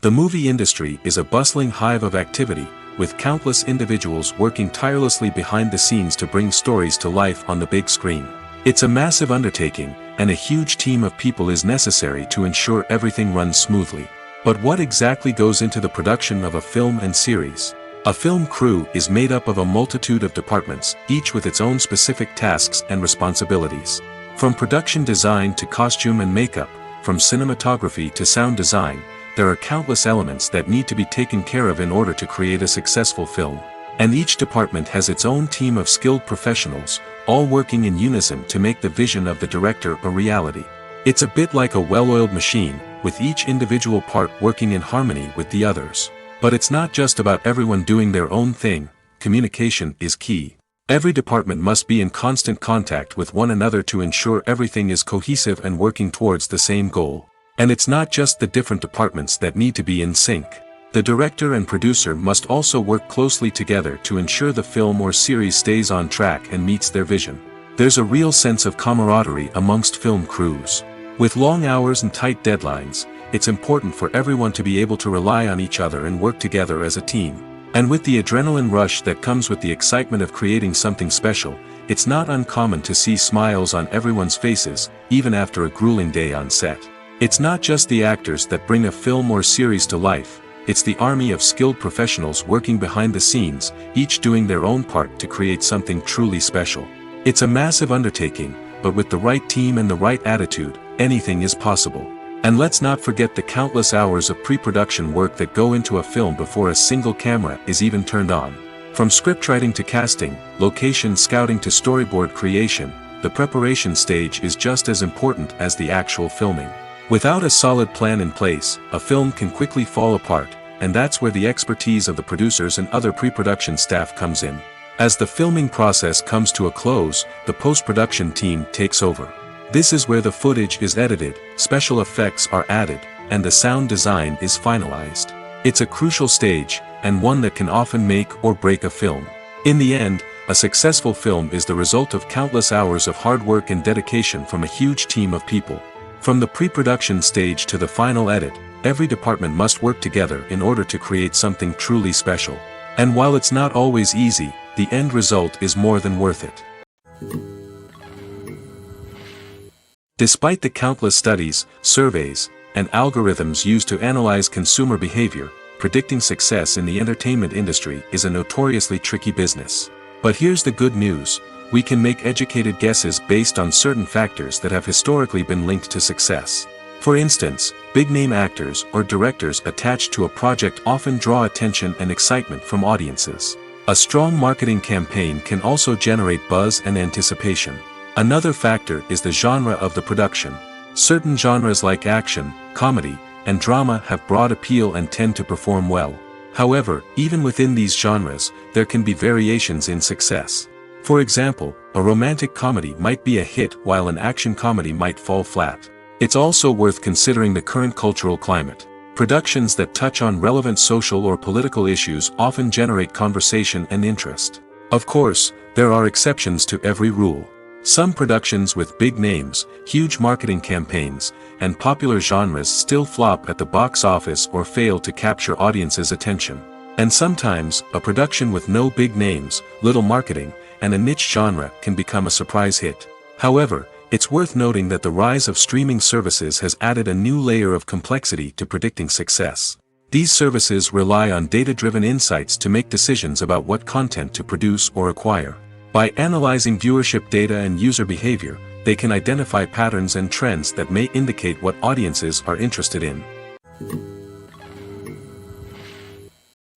A: The movie industry is a bustling hive of activity, with countless individuals working tirelessly behind the scenes to bring stories to life on the big screen. It's a massive undertaking, and a huge team of people is necessary to ensure everything runs smoothly. But what exactly goes into the production of a film and series? A film crew is made up of a multitude of departments, each with its own specific tasks and responsibilities. From production design to costume and makeup, from cinematography to sound design, there are countless elements that need to be taken care of in order to create a successful film. And each department has its own team of skilled professionals, all working in unison to make the vision of the director a reality. It's a bit like a well-oiled machine, with each individual part working in harmony with the others. But it's not just about everyone doing their own thing. Communication is key. Every department must be in constant contact with one another to ensure everything is cohesive and working towards the same goal. And it's not just the different departments that need to be in sync. The director and producer must also work closely together to ensure the film or series stays on track and meets their vision. There's a real sense of camaraderie amongst film crews. With long hours and tight deadlines, it's important for everyone to be able to rely on each other and work together as a team. And with the adrenaline rush that comes with the excitement of creating something special, it's not uncommon to see smiles on everyone's faces, even after a grueling day on set. It's not just the actors that bring a film or series to life, it's the army of skilled professionals working behind the scenes, each doing their own part to create something truly special. It's a massive undertaking, but with the right team and the right attitude, anything is possible. And let's not forget the countless hours of pre-production work that go into a film before a single camera is even turned on. From scriptwriting to casting, location scouting to storyboard creation, the preparation stage is just as important as the actual filming. Without a solid plan in place, a film can quickly fall apart, and that's where the expertise of the producers and other pre-production staff comes in. As the filming process comes to a close, the post-production team takes over. This is where the footage is edited, special effects are added, and the sound design is finalized. It's a crucial stage, and one that can often make or break a film. In the end, a successful film is the result of countless hours of hard work and dedication from a huge team of people. From the pre-production stage to the final edit, every department must work together in order to create something truly special. And while it's not always easy, the end result is more than worth it. Despite the countless studies, surveys, and algorithms used to analyze consumer behavior, predicting success in the entertainment industry is a notoriously tricky business. But here's the good news: we can make educated guesses based on certain factors that have historically been linked to success. For instance, big-name actors or directors attached to a project often draw attention and excitement from audiences. A strong marketing campaign can also generate buzz and anticipation. Another factor is the genre of the production. Certain genres like action, comedy, and drama have broad appeal and tend to perform well. However, even within these genres, there can be variations in success. For example, a romantic comedy might be a hit while an action comedy might fall flat. It's also worth considering the current cultural climate. Productions that touch on relevant social or political issues often generate conversation and interest. Of course, there are exceptions to every rule. Some productions with big names, huge marketing campaigns, and popular genres still flop at the box office or fail to capture audiences' attention. And sometimes, a production with no big names, little marketing, and a niche genre can become a surprise hit. However, it's worth noting that the rise of streaming services has added a new layer of complexity to predicting success. These services rely on data-driven insights to make decisions about what content to produce or acquire. By analyzing viewership data and user behavior, they can identify patterns and trends that may indicate what audiences are interested in.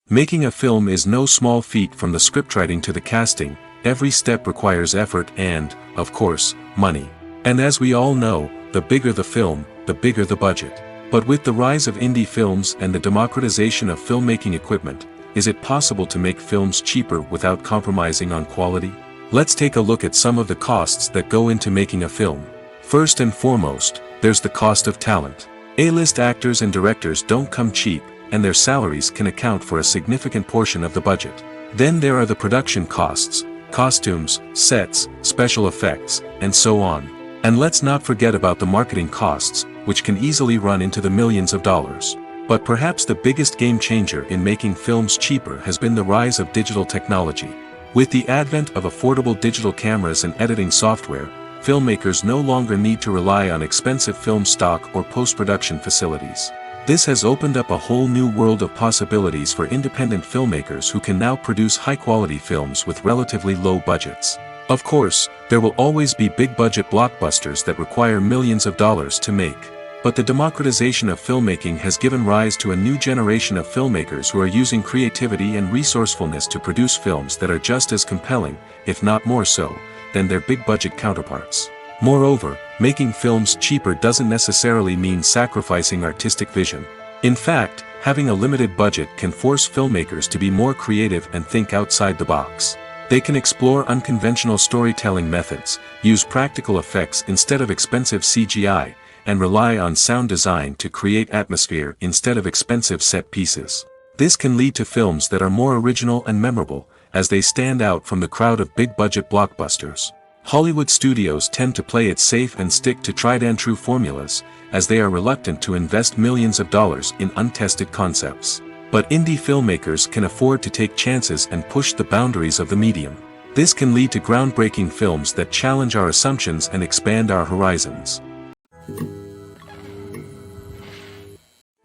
A: Making a film is no small feat. From the scriptwriting to the casting, every step requires effort and, of course, money. And as we all know, the bigger the film, the bigger the budget. But with the rise of indie films and the democratization of filmmaking equipment, is it possible to make films cheaper without compromising on quality? Let's take a look at some of the costs that go into making a film. First and foremost, there's the cost of talent. A-list actors and directors don't come cheap, and their salaries can account for a significant portion of the budget. Then there are the production costs, costumes, sets, special effects, and so on. And let's not forget about the marketing costs, which can easily run into the millions of dollars. But perhaps the biggest game changer in making films cheaper has been the rise of digital technology. With the advent of affordable digital cameras and editing software, filmmakers no longer need to rely on expensive film stock or post-production facilities. This has opened up a whole new world of possibilities for independent filmmakers who can now produce high-quality films with relatively low budgets. Of course, there will always be big-budget blockbusters that require millions of dollars to make. But the democratization of filmmaking has given rise to a new generation of filmmakers who are using creativity and resourcefulness to produce films that are just as compelling, if not more so, than their big-budget counterparts. Moreover, making films cheaper doesn't necessarily mean sacrificing artistic vision. In fact, having a limited budget can force filmmakers to be more creative and think outside the box. They can explore unconventional storytelling methods, use practical effects instead of expensive CGI, and rely on sound design to create atmosphere instead of expensive set pieces. This can lead to films that are more original and memorable, as they stand out from the crowd of big-budget blockbusters. Hollywood studios tend to play it safe and stick to tried-and-true formulas, as they are reluctant to invest millions of dollars in untested concepts. But indie filmmakers can afford to take chances and push the boundaries of the medium. This can lead to groundbreaking films that challenge our assumptions and expand our horizons.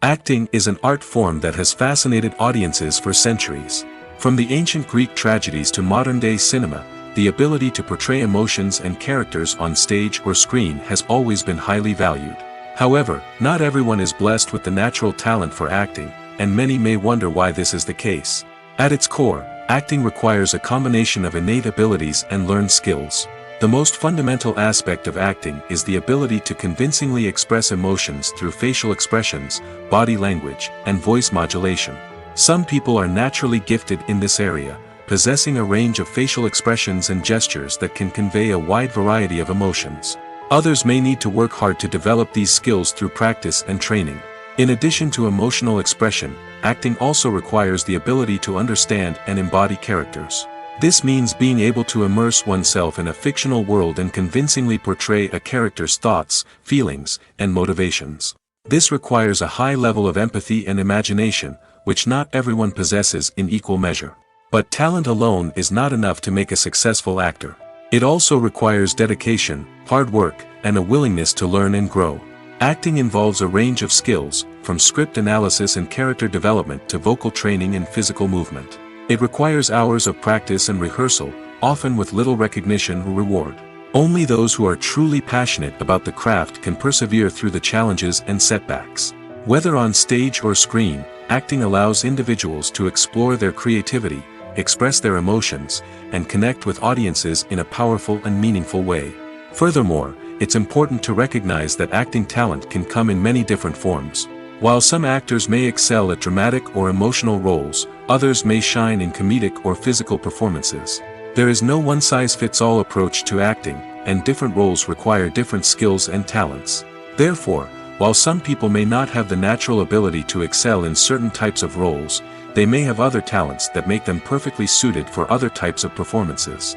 A: Acting is an art form that has fascinated audiences for centuries. From the ancient Greek tragedies to modern-day cinema, the ability to portray emotions and characters on stage or screen has always been highly valued. However, not everyone is blessed with the natural talent for acting, and many may wonder why this is the case. At its core, acting requires a combination of innate abilities and learned skills. The most fundamental aspect of acting is the ability to convincingly express emotions through facial expressions, body language, and voice modulation. Some people are naturally gifted in this area, possessing a range of facial expressions and gestures that can convey a wide variety of emotions. Others may need to work hard to develop these skills through practice and training. In addition to emotional expression, acting also requires the ability to understand and embody characters. This means being able to immerse oneself in a fictional world and convincingly portray a character's thoughts, feelings, and motivations. This requires a high level of empathy and imagination, which not everyone possesses in equal measure. But talent alone is not enough to make a successful actor. It also requires dedication, hard work, and a willingness to learn and grow. Acting involves a range of skills, from script analysis and character development to vocal training and physical movement. It requires hours of practice and rehearsal, often with little recognition or reward. Only those who are truly passionate about the craft can persevere through the challenges and setbacks. Whether on stage or screen, acting allows individuals to explore their creativity, express their emotions, and connect with audiences in a powerful and meaningful way. Furthermore, it's important to recognize that acting talent can come in many different forms. While some actors may excel at dramatic or emotional roles, others may shine in comedic or physical performances. There is no one-size-fits-all approach to acting, and different roles require different skills and talents. Therefore, while some people may not have the natural ability to excel in certain types of roles, they may have other talents that make them perfectly suited for other types of performances.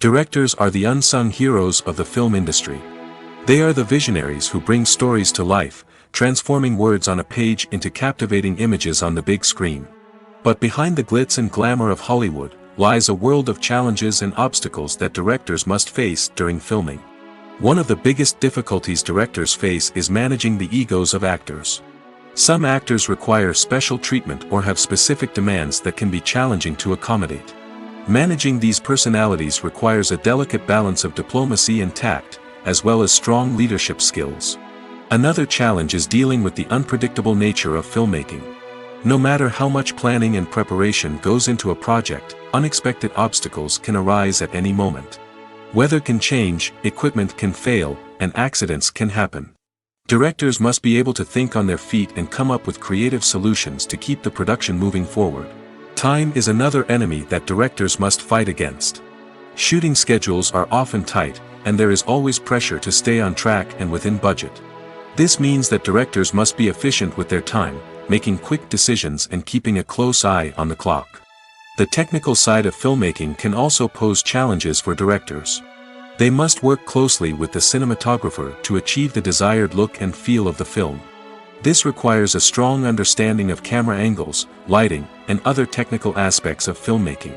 A: Directors are the unsung heroes of the film industry. They are the visionaries who bring stories to life, transforming words on a page into captivating images on the big screen. But behind the glitz and glamour of Hollywood, lies a world of challenges and obstacles that directors must face during filming. One of the biggest difficulties directors face is managing the egos of actors. Some actors require special treatment or have specific demands that can be challenging to accommodate. Managing these personalities requires a delicate balance of diplomacy and tact, as well as strong leadership skills. Another challenge is dealing with the unpredictable nature of filmmaking. No matter how much planning and preparation goes into a project, unexpected obstacles can arise at any moment. Weather can change, equipment can fail, and accidents can happen. Directors must be able to think on their feet and come up with creative solutions to keep the production moving forward. Time is another enemy that directors must fight against. Shooting schedules are often tight, and there is always pressure to stay on track and within budget. This means that directors must be efficient with their time, making quick decisions and keeping a close eye on the clock. The technical side of filmmaking can also pose challenges for directors. They must work closely with the cinematographer to achieve the desired look and feel of the film. This requires a strong understanding of camera angles, lighting, and other technical aspects of filmmaking.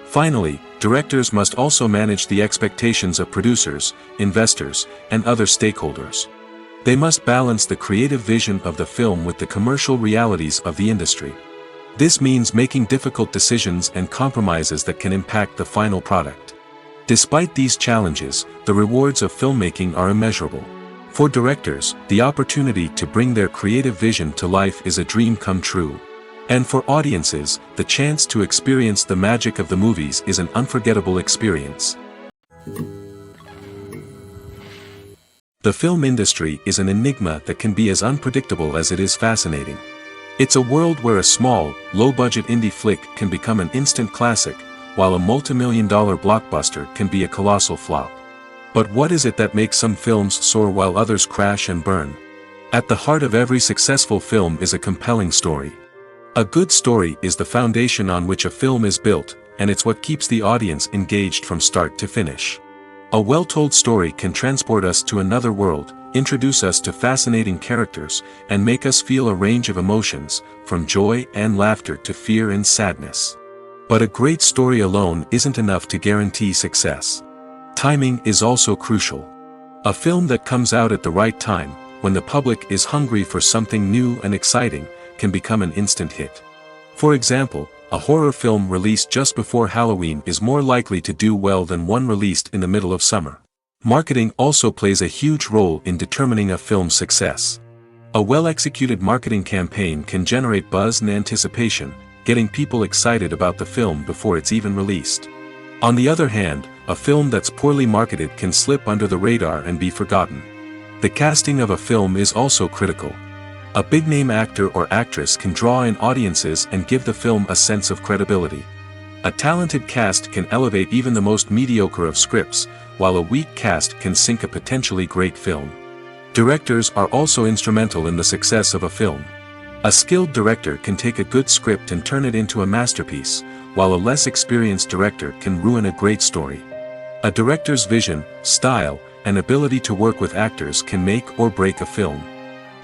A: Finally, directors must also manage the expectations of producers, investors, and other stakeholders. They must balance the creative vision of the film with the commercial realities of the industry. This means making difficult decisions and compromises that can impact the final product. Despite these challenges, the rewards of filmmaking are immeasurable. For directors, the opportunity to bring their creative vision to life is a dream come true. And for audiences, the chance to experience the magic of the movies is an unforgettable experience. The film industry is an enigma that can be as unpredictable as it is fascinating. It's a world where a small, low-budget indie flick can become an instant classic, while a multi-million-dollar blockbuster can be a colossal flop. But what is it that makes some films soar while others crash and burn? At the heart of every successful film is a compelling story. A good story is the foundation on which a film is built, and it's what keeps the audience engaged from start to finish. A well-told story can transport us to another world, introduce us to fascinating characters, and make us feel a range of emotions, from joy and laughter to fear and sadness. But a great story alone isn't enough to guarantee success. Timing is also crucial. A film that comes out at the right time, when the public is hungry for something new and exciting, can become an instant hit. For example, a horror film released just before Halloween is more likely to do well than one released in the middle of summer. Marketing also plays a huge role in determining a film's success. A well-executed marketing campaign can generate buzz and anticipation, getting people excited about the film before it's even released. On the other hand, a film that's poorly marketed can slip under the radar and be forgotten. The casting of a film is also critical. A big-name actor or actress can draw in audiences and give the film a sense of credibility. A talented cast can elevate even the most mediocre of scripts, while a weak cast can sink a potentially great film. Directors are also instrumental in the success of a film. A skilled director can take a good script and turn it into a masterpiece, while a less experienced director can ruin a great story. A director's vision, style, and ability to work with actors can make or break a film.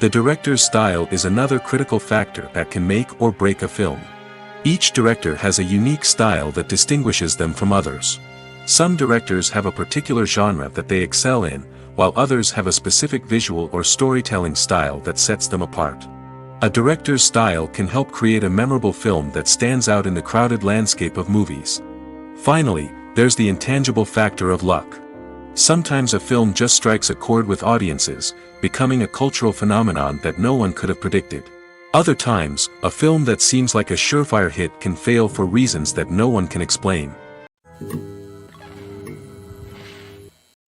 A: The director's style is another critical factor that can make or break a film. Each director has a unique style that distinguishes them from others. Some directors have a particular genre that they excel in, while others have a specific visual or storytelling style that sets them apart. A director's style can help create a memorable film that stands out in the crowded landscape of movies. Finally, there's the intangible factor of luck. Sometimes a film just strikes a chord with audiences, becoming a cultural phenomenon that no one could have predicted. Other times, a film that seems like a surefire hit can fail for reasons that no one can explain.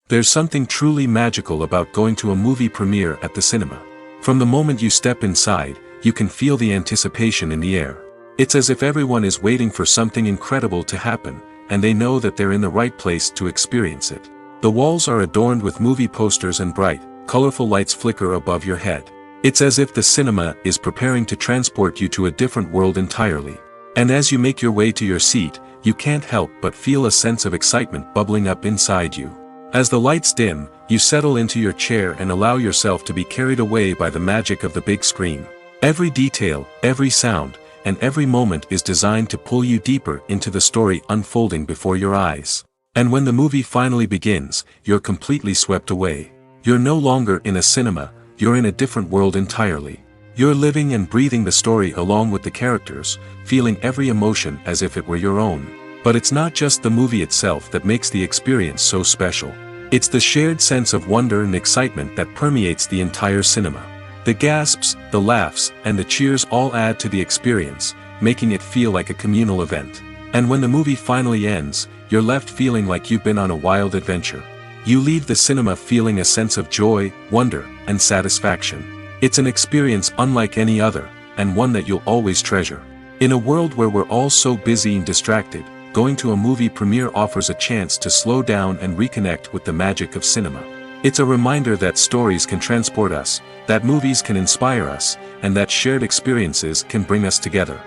A: There's something truly magical about going to a movie premiere at the cinema. From the moment you step inside, you can feel the anticipation in the air. It's as if everyone is waiting for something incredible to happen, and they know that they're in the right place to experience it. The walls are adorned with movie posters and bright, colorful lights flicker above your head. It's as if the cinema is preparing to transport you to a different world entirely. And as you make your way to your seat, you can't help but feel a sense of excitement bubbling up inside you. As the lights dim, you settle into your chair and allow yourself to be carried away by the magic of the big screen. Every detail, every sound, and every moment is designed to pull you deeper into the story unfolding before your eyes. And when the movie finally begins, you're completely swept away. You're no longer in a cinema, you're in a different world entirely. You're living and breathing the story along with the characters, feeling every emotion as if it were your own. But it's not just the movie itself that makes the experience so special. It's the shared sense of wonder and excitement that permeates the entire cinema. The gasps, the laughs, and the cheers all add to the experience, making it feel like a communal event. And when the movie finally ends, you're left feeling like you've been on a wild adventure. You leave the cinema feeling a sense of joy, wonder, and satisfaction. It's an experience unlike any other, and one that you'll always treasure. In a world where we're all so busy and distracted, going to a movie premiere offers a chance to slow down and reconnect with the magic of cinema. It's a reminder that stories can transport us, that movies can inspire us, and that shared experiences can bring us together.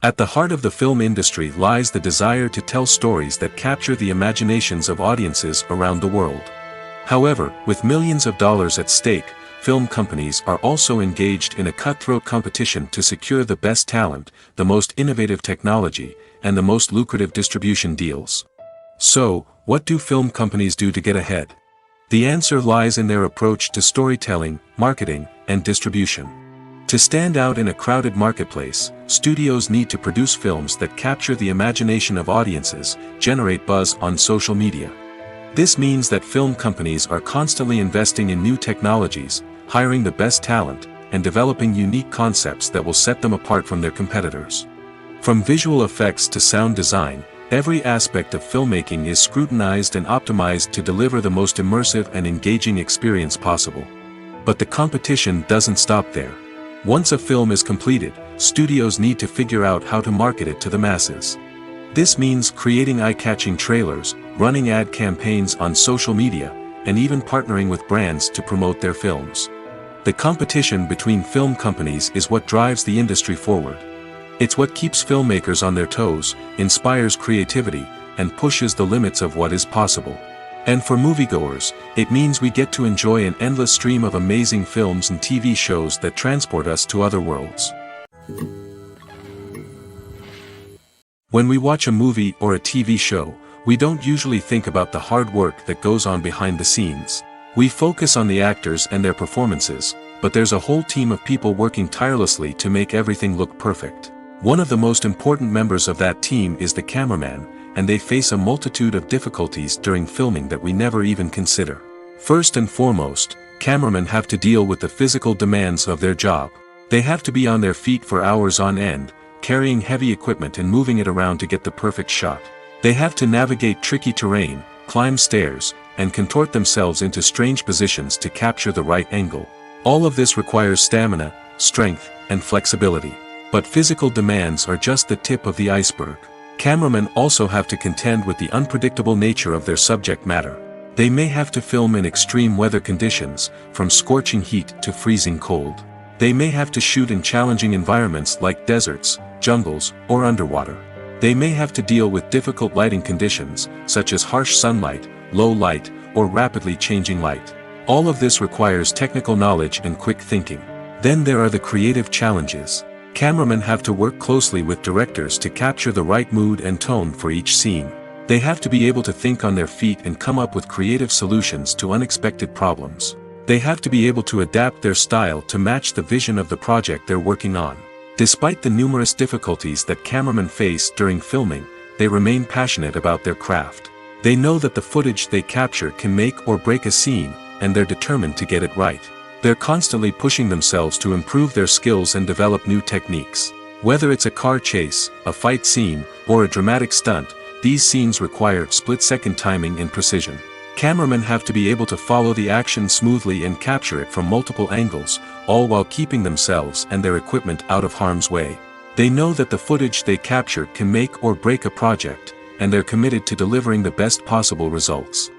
A: At the heart of the film industry lies the desire to tell stories that capture the imaginations of audiences around the world. However, with millions of dollars at stake, film companies are also engaged in a cutthroat competition to secure the best talent, the most innovative technology, and the most lucrative distribution deals. So, what do film companies do to get ahead? The answer lies in their approach to storytelling, marketing, and distribution. To stand out in a crowded marketplace, studios need to produce films that capture the imagination of audiences, generate buzz on social media. This means that film companies are constantly investing in new technologies, hiring the best talent, and developing unique concepts that will set them apart from their competitors. From visual effects to sound design, every aspect of filmmaking is scrutinized and optimized to deliver the most immersive and engaging experience possible. But the competition doesn't stop there. Once a film is completed, studios need to figure out how to market it to the masses. This means creating eye-catching trailers, running ad campaigns on social media, and even partnering with brands to promote their films. The competition between film companies is what drives the industry forward. It's what keeps filmmakers on their toes, inspires creativity, and pushes the limits of what is possible. And for moviegoers, it means we get to enjoy an endless stream of amazing films and TV shows that transport us to other worlds. When we watch a movie or a TV show, we don't usually think about the hard work that goes on behind the scenes. We focus on the actors and their performances, but there's a whole team of people working tirelessly to make everything look perfect. One of the most important members of that team is the cameraman, and they face a multitude of difficulties during filming that we never even consider. First and foremost, cameramen have to deal with the physical demands of their job. They have to be on their feet for hours on end, carrying heavy equipment and moving it around to get the perfect shot. They have to navigate tricky terrain, climb stairs, and contort themselves into strange positions to capture the right angle. All of this requires stamina, strength, and flexibility. But physical demands are just the tip of the iceberg. Cameramen also have to contend with the unpredictable nature of their subject matter. They may have to film in extreme weather conditions, from scorching heat to freezing cold. They may have to shoot in challenging environments like deserts, jungles, or underwater. They may have to deal with difficult lighting conditions, such as harsh sunlight, low light, or rapidly changing light. All of this requires technical knowledge and quick thinking. Then there are the creative challenges. Cameramen have to work closely with directors to capture the right mood and tone for each scene. They have to be able to think on their feet and come up with creative solutions to unexpected problems. They have to be able to adapt their style to match the vision of the project they're working on. Despite the numerous difficulties that cameramen face during filming, they remain passionate about their craft. They know that the footage they capture can make or break a scene, and they're determined to get it right. They're constantly pushing themselves to improve their skills and develop new techniques. Whether it's a car chase, a fight scene, or a dramatic stunt, these scenes require split-second timing and precision. Cameramen have to be able to follow the action smoothly and capture it from multiple angles, all while keeping themselves and their equipment out of harm's way. They know that the footage they capture can make or break a project, and they're committed to delivering the best possible results.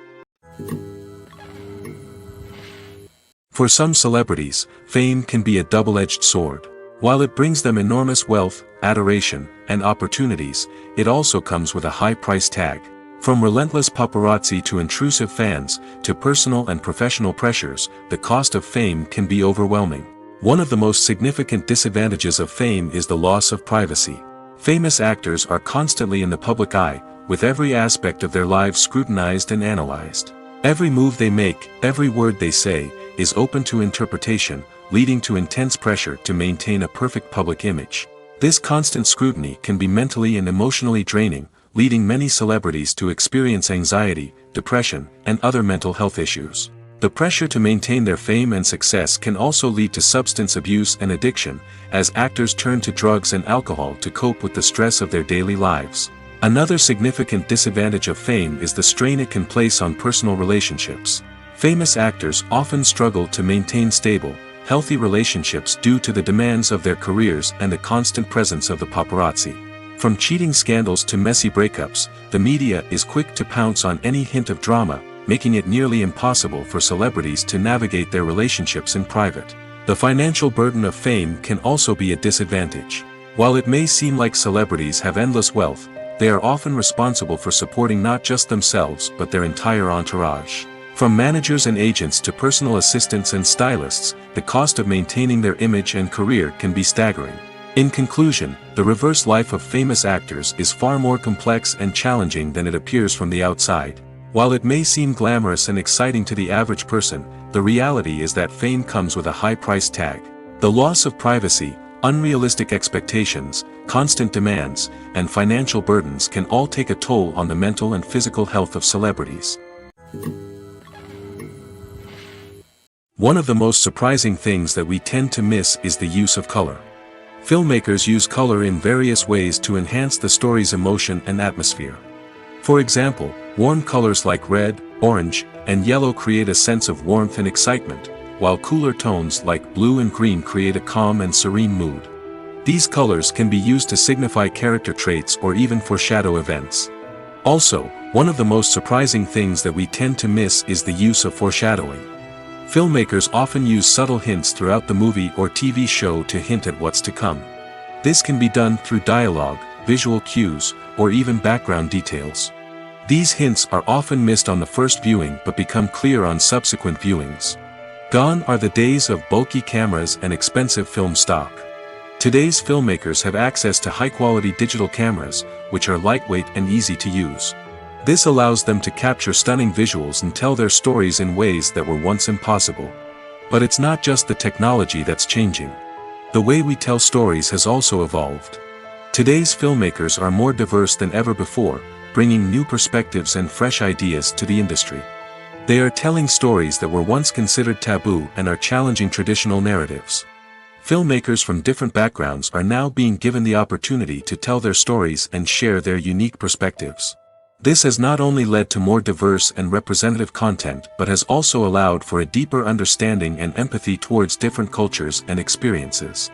A: For some celebrities, fame can be a double-edged sword. While it brings them enormous wealth, adoration, and opportunities, it also comes with a high price tag. From relentless paparazzi to intrusive fans, to personal and professional pressures, the cost of fame can be overwhelming. One of the most significant disadvantages of fame is the loss of privacy. Famous actors are constantly in the public eye, with every aspect of their lives scrutinized and analyzed. Every move they make, every word they say, is open to interpretation, leading to intense pressure to maintain a perfect public image. This constant scrutiny can be mentally and emotionally draining, leading many celebrities to experience anxiety, depression, and other mental health issues. The pressure to maintain their fame and success can also lead to substance abuse and addiction, as actors turn to drugs and alcohol to cope with the stress of their daily lives. Another significant disadvantage of fame is the strain it can place on personal relationships. Famous actors often struggle to maintain stable, healthy relationships due to the demands of their careers and the constant presence of the paparazzi. From cheating scandals to messy breakups, the media is quick to pounce on any hint of drama, making it nearly impossible for celebrities to navigate their relationships in private. The financial burden of fame can also be a disadvantage. While it may seem like celebrities have endless wealth, they are often responsible for supporting not just themselves but their entire entourage. From managers and agents to personal assistants and stylists, the cost of maintaining their image and career can be staggering. In conclusion, the reverse life of famous actors is far more complex and challenging than it appears from the outside. While it may seem glamorous and exciting to the average person, the reality is that fame comes with a high price tag. The loss of privacy, unrealistic expectations, constant demands, and financial burdens can all take a toll on the mental and physical health of celebrities. One of the most surprising things that we tend to miss is the use of color. Filmmakers use color in various ways to enhance the story's emotion and atmosphere. For example, warm colors like red, orange, and yellow create a sense of warmth and excitement, while cooler tones like blue and green create a calm and serene mood. These colors can be used to signify character traits or even foreshadow events. Also, one of the most surprising things that we tend to miss is the use of foreshadowing. Filmmakers often use subtle hints throughout the movie or TV show to hint at what's to come. This can be done through dialogue, visual cues, or even background details. These hints are often missed on the first viewing but become clear on subsequent viewings. Gone are the days of bulky cameras and expensive film stock. Today's filmmakers have access to high-quality digital cameras, which are lightweight and easy to use. This allows them to capture stunning visuals and tell their stories in ways that were once impossible. But it's not just the technology that's changing. The way we tell stories has also evolved. Today's filmmakers are more diverse than ever before, bringing new perspectives and fresh ideas to the industry. They are telling stories that were once considered taboo and are challenging traditional narratives. Filmmakers from different backgrounds are now being given the opportunity to tell their stories and share their unique perspectives. This has not only led to more diverse and representative content but has also allowed for a deeper understanding and empathy towards different cultures and experiences.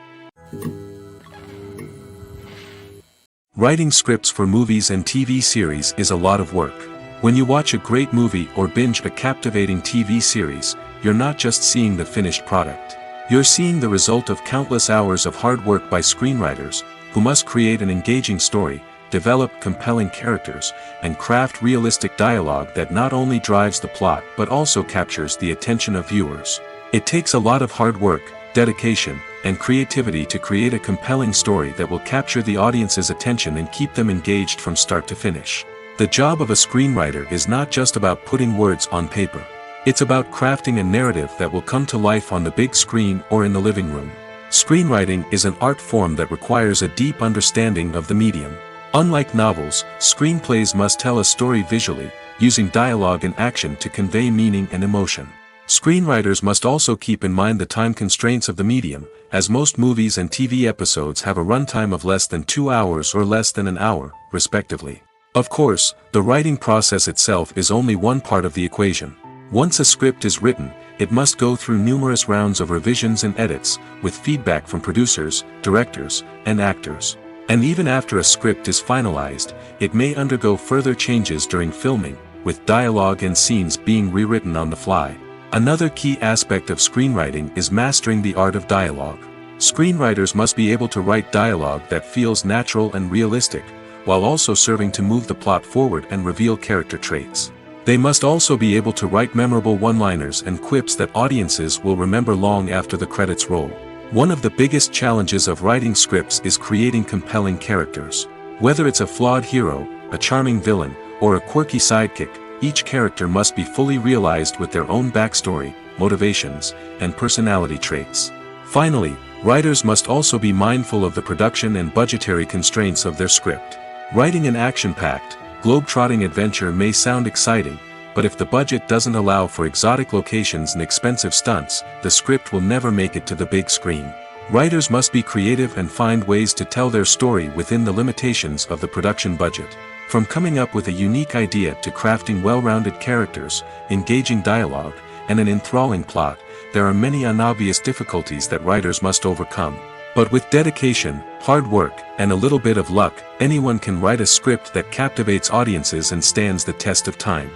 A: Writing scripts for movies and TV series is a lot of work. When you watch a great movie or binge a captivating TV series, you're not just seeing the finished product. You're seeing the result of countless hours of hard work by screenwriters, who must create an engaging story, develop compelling characters, and craft realistic dialogue that not only drives the plot but also captures the attention of viewers. It takes a lot of hard work, dedication, and creativity to create a compelling story that will capture the audience's attention and keep them engaged from start to finish. The job of a screenwriter is not just about putting words on paper. It's about crafting a narrative that will come to life on the big screen or in the living room. Screenwriting is an art form that requires a deep understanding of the medium. Unlike novels, screenplays must tell a story visually, using dialogue and action to convey meaning and emotion. Screenwriters must also keep in mind the time constraints of the medium, as most movies and TV episodes have a runtime of less than 2 hours or less than an hour, respectively. Of course, the writing process itself is only one part of the equation. Once a script is written, it must go through numerous rounds of revisions and edits, with feedback from producers, directors, and actors. And even after a script is finalized, it may undergo further changes during filming, with dialogue and scenes being rewritten on the fly. Another key aspect of screenwriting is mastering the art of dialogue. Screenwriters must be able to write dialogue that feels natural and realistic, while also serving to move the plot forward and reveal character traits. They must also be able to write memorable one-liners and quips that audiences will remember long after the credits roll. One of the biggest challenges of writing scripts is creating compelling characters. Whether it's a flawed hero, a charming villain, or a quirky sidekick, each character must be fully realized with their own backstory, motivations, and personality traits. Finally, writers must also be mindful of the production and budgetary constraints of their script. Writing an action-packed, globe-trotting adventure may sound exciting, but if the budget doesn't allow for exotic locations and expensive stunts, the script will never make it to the big screen. Writers must be creative and find ways to tell their story within the limitations of the production budget. From coming up with a unique idea to crafting well-rounded characters, engaging dialogue, and an enthralling plot, there are many unobvious difficulties that writers must overcome. But with dedication, hard work, and a little bit of luck, anyone can write a script that captivates audiences and stands the test of time.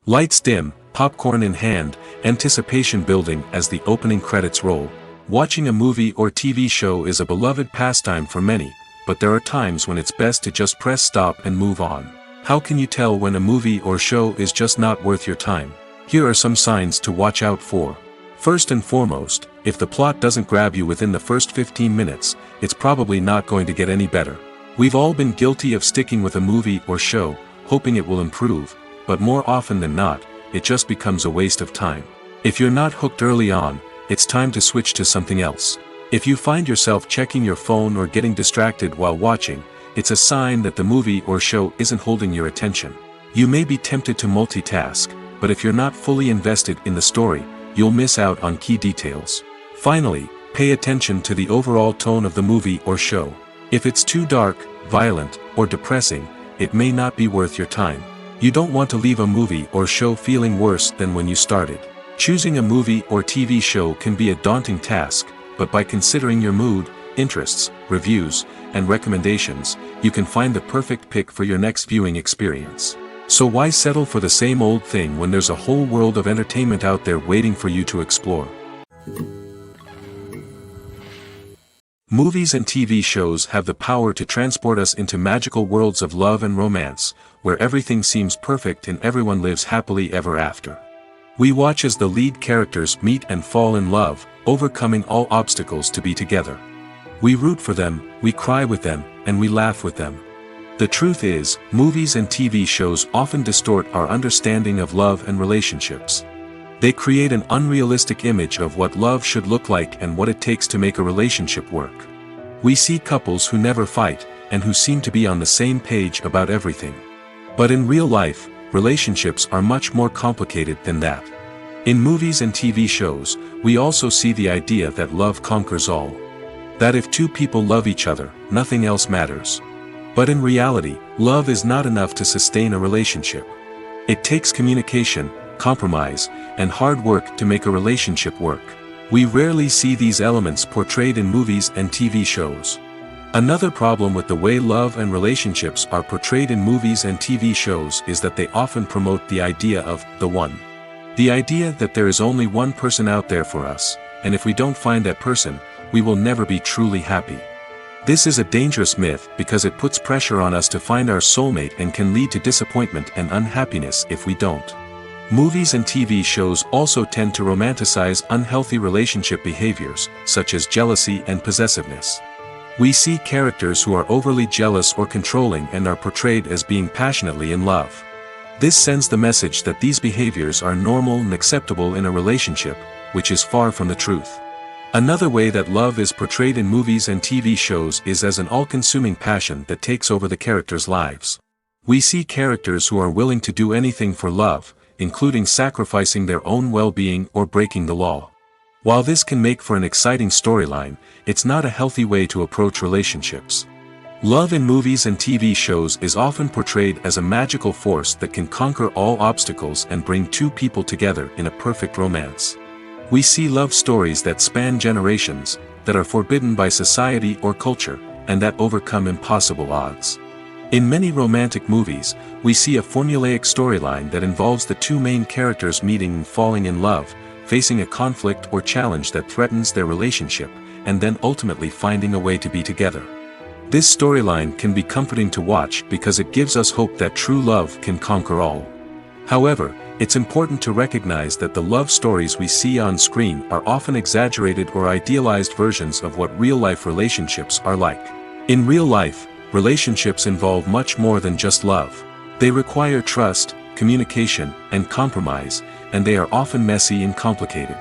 A: Lights dim, popcorn in hand, anticipation building as the opening credits roll. Watching a movie or TV show is a beloved pastime for many, but there are times when it's best to just press stop and move on. How can you tell when a movie or show is just not worth your time? Here are some signs to watch out for. First and foremost, if the plot doesn't grab you within the first 15 minutes, it's probably not going to get any better. We've all been guilty of sticking with a movie or show, hoping it will improve, but more often than not, it just becomes a waste of time. If you're not hooked early on, it's time to switch to something else. If you find yourself checking your phone or getting distracted while watching, it's a sign that the movie or show isn't holding your attention. You may be tempted to multitask, but if you're not fully invested in the story, you'll miss out on key details. Finally, pay attention to the overall tone of the movie or show. If it's too dark, violent, or depressing, it may not be worth your time. You don't want to leave a movie or show feeling worse than when you started. Choosing a movie or TV show can be a daunting task, but by considering your mood, interests, reviews, and recommendations, you can find the perfect pick for your next viewing experience. So why settle for the same old thing when there's a whole world of entertainment out there waiting for you to explore? Movies and TV shows have the power to transport us into magical worlds of love and romance, where everything seems perfect and everyone lives happily ever after. We watch as the lead characters meet and fall in love, overcoming all obstacles to be together. We root for them, we cry with them, and we laugh with them. The truth is, movies and TV shows often distort our understanding of love and relationships. They create an unrealistic image of what love should look like and what it takes to make a relationship work. We see couples who never fight, and who seem to be on the same page about everything. But in real life, relationships are much more complicated than that. In movies and TV shows, we also see the idea that love conquers all. That if two people love each other, nothing else matters. But in reality, love is not enough to sustain a relationship. It takes communication, compromise, and hard work to make a relationship work. We rarely see these elements portrayed in movies and TV shows. Another problem with the way love and relationships are portrayed in movies and TV shows is that they often promote the idea of the one. The idea that there is only one person out there for us, and if we don't find that person, we will never be truly happy. This is a dangerous myth because it puts pressure on us to find our soulmate and can lead to disappointment and unhappiness if we don't. Movies and TV shows also tend to romanticize unhealthy relationship behaviors, such as jealousy and possessiveness. We see characters who are overly jealous or controlling and are portrayed as being passionately in love. This sends the message that these behaviors are normal and acceptable in a relationship, which is far from the truth. Another way that love is portrayed in movies and TV shows is as an all-consuming passion that takes over the characters' lives. We see characters who are willing to do anything for love, including sacrificing their own well-being or breaking the law. While this can make for an exciting storyline, it's not a healthy way to approach relationships. Love in movies and TV shows is often portrayed as a magical force that can conquer all obstacles and bring two people together in a perfect romance. We see love stories that span generations, that are forbidden by society or culture, and that overcome impossible odds. In many romantic movies, we see a formulaic storyline that involves the two main characters meeting and falling in love, facing a conflict or challenge that threatens their relationship, and then ultimately finding a way to be together. This storyline can be comforting to watch because it gives us hope that true love can conquer all. However, it's important to recognize that the love stories we see on screen are often exaggerated or idealized versions of what real-life relationships are like. In real life, relationships involve much more than just love. They require trust, communication, and compromise, and they are often messy and complicated.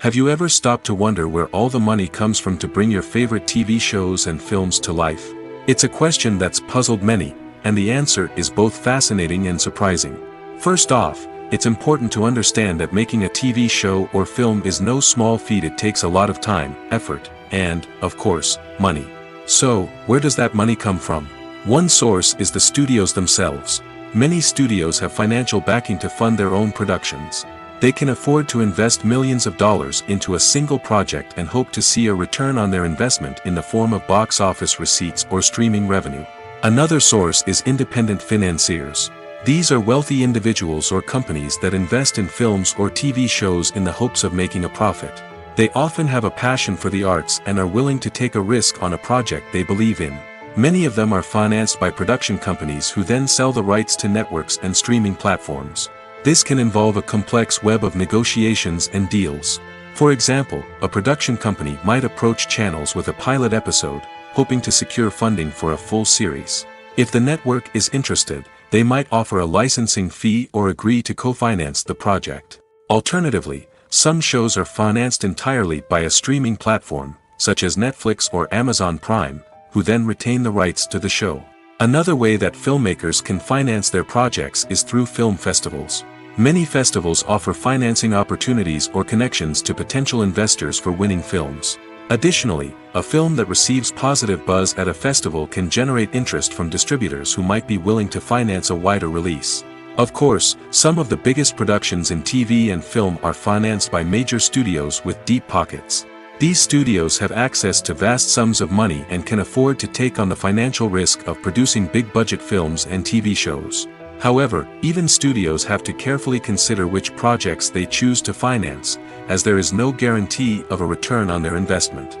A: Have you ever stopped to wonder where all the money comes from to bring your favorite TV shows and films to life? It's a question that's puzzled many, and the answer is both fascinating and surprising. First off, it's important to understand that making a TV show or film is no small feat. It takes a lot of time, effort, and, of course, money. So, where does that money come from? One source is the studios themselves. Many studios have financial backing to fund their own productions. They can afford to invest millions of dollars into a single project and hope to see a return on their investment in the form of box office receipts or streaming revenue. Another source is independent financiers. These are wealthy individuals or companies that invest in films or TV shows in the hopes of making a profit. They often have a passion for the arts and are willing to take a risk on a project they believe in. Many of them are financed by production companies who then sell the rights to networks and streaming platforms. This can involve a complex web of negotiations and deals. For example, a production company might approach channels with a pilot episode, hoping to secure funding for a full series. If the network is interested, they might offer a licensing fee or agree to co-finance the project. Alternatively, some shows are financed entirely by a streaming platform, such as Netflix or Amazon Prime, who then retain the rights to the show. Another way that filmmakers can finance their projects is through film festivals. Many festivals offer financing opportunities or connections to potential investors for winning films. Additionally, a film that receives positive buzz at a festival can generate interest from distributors who might be willing to finance a wider release. Of course, some of the biggest productions in TV and film are financed by major studios with deep pockets. These studios have access to vast sums of money and can afford to take on the financial risk of producing big-budget films and TV shows. However, even studios have to carefully consider which projects they choose to finance, as there is no guarantee of a return on their investment.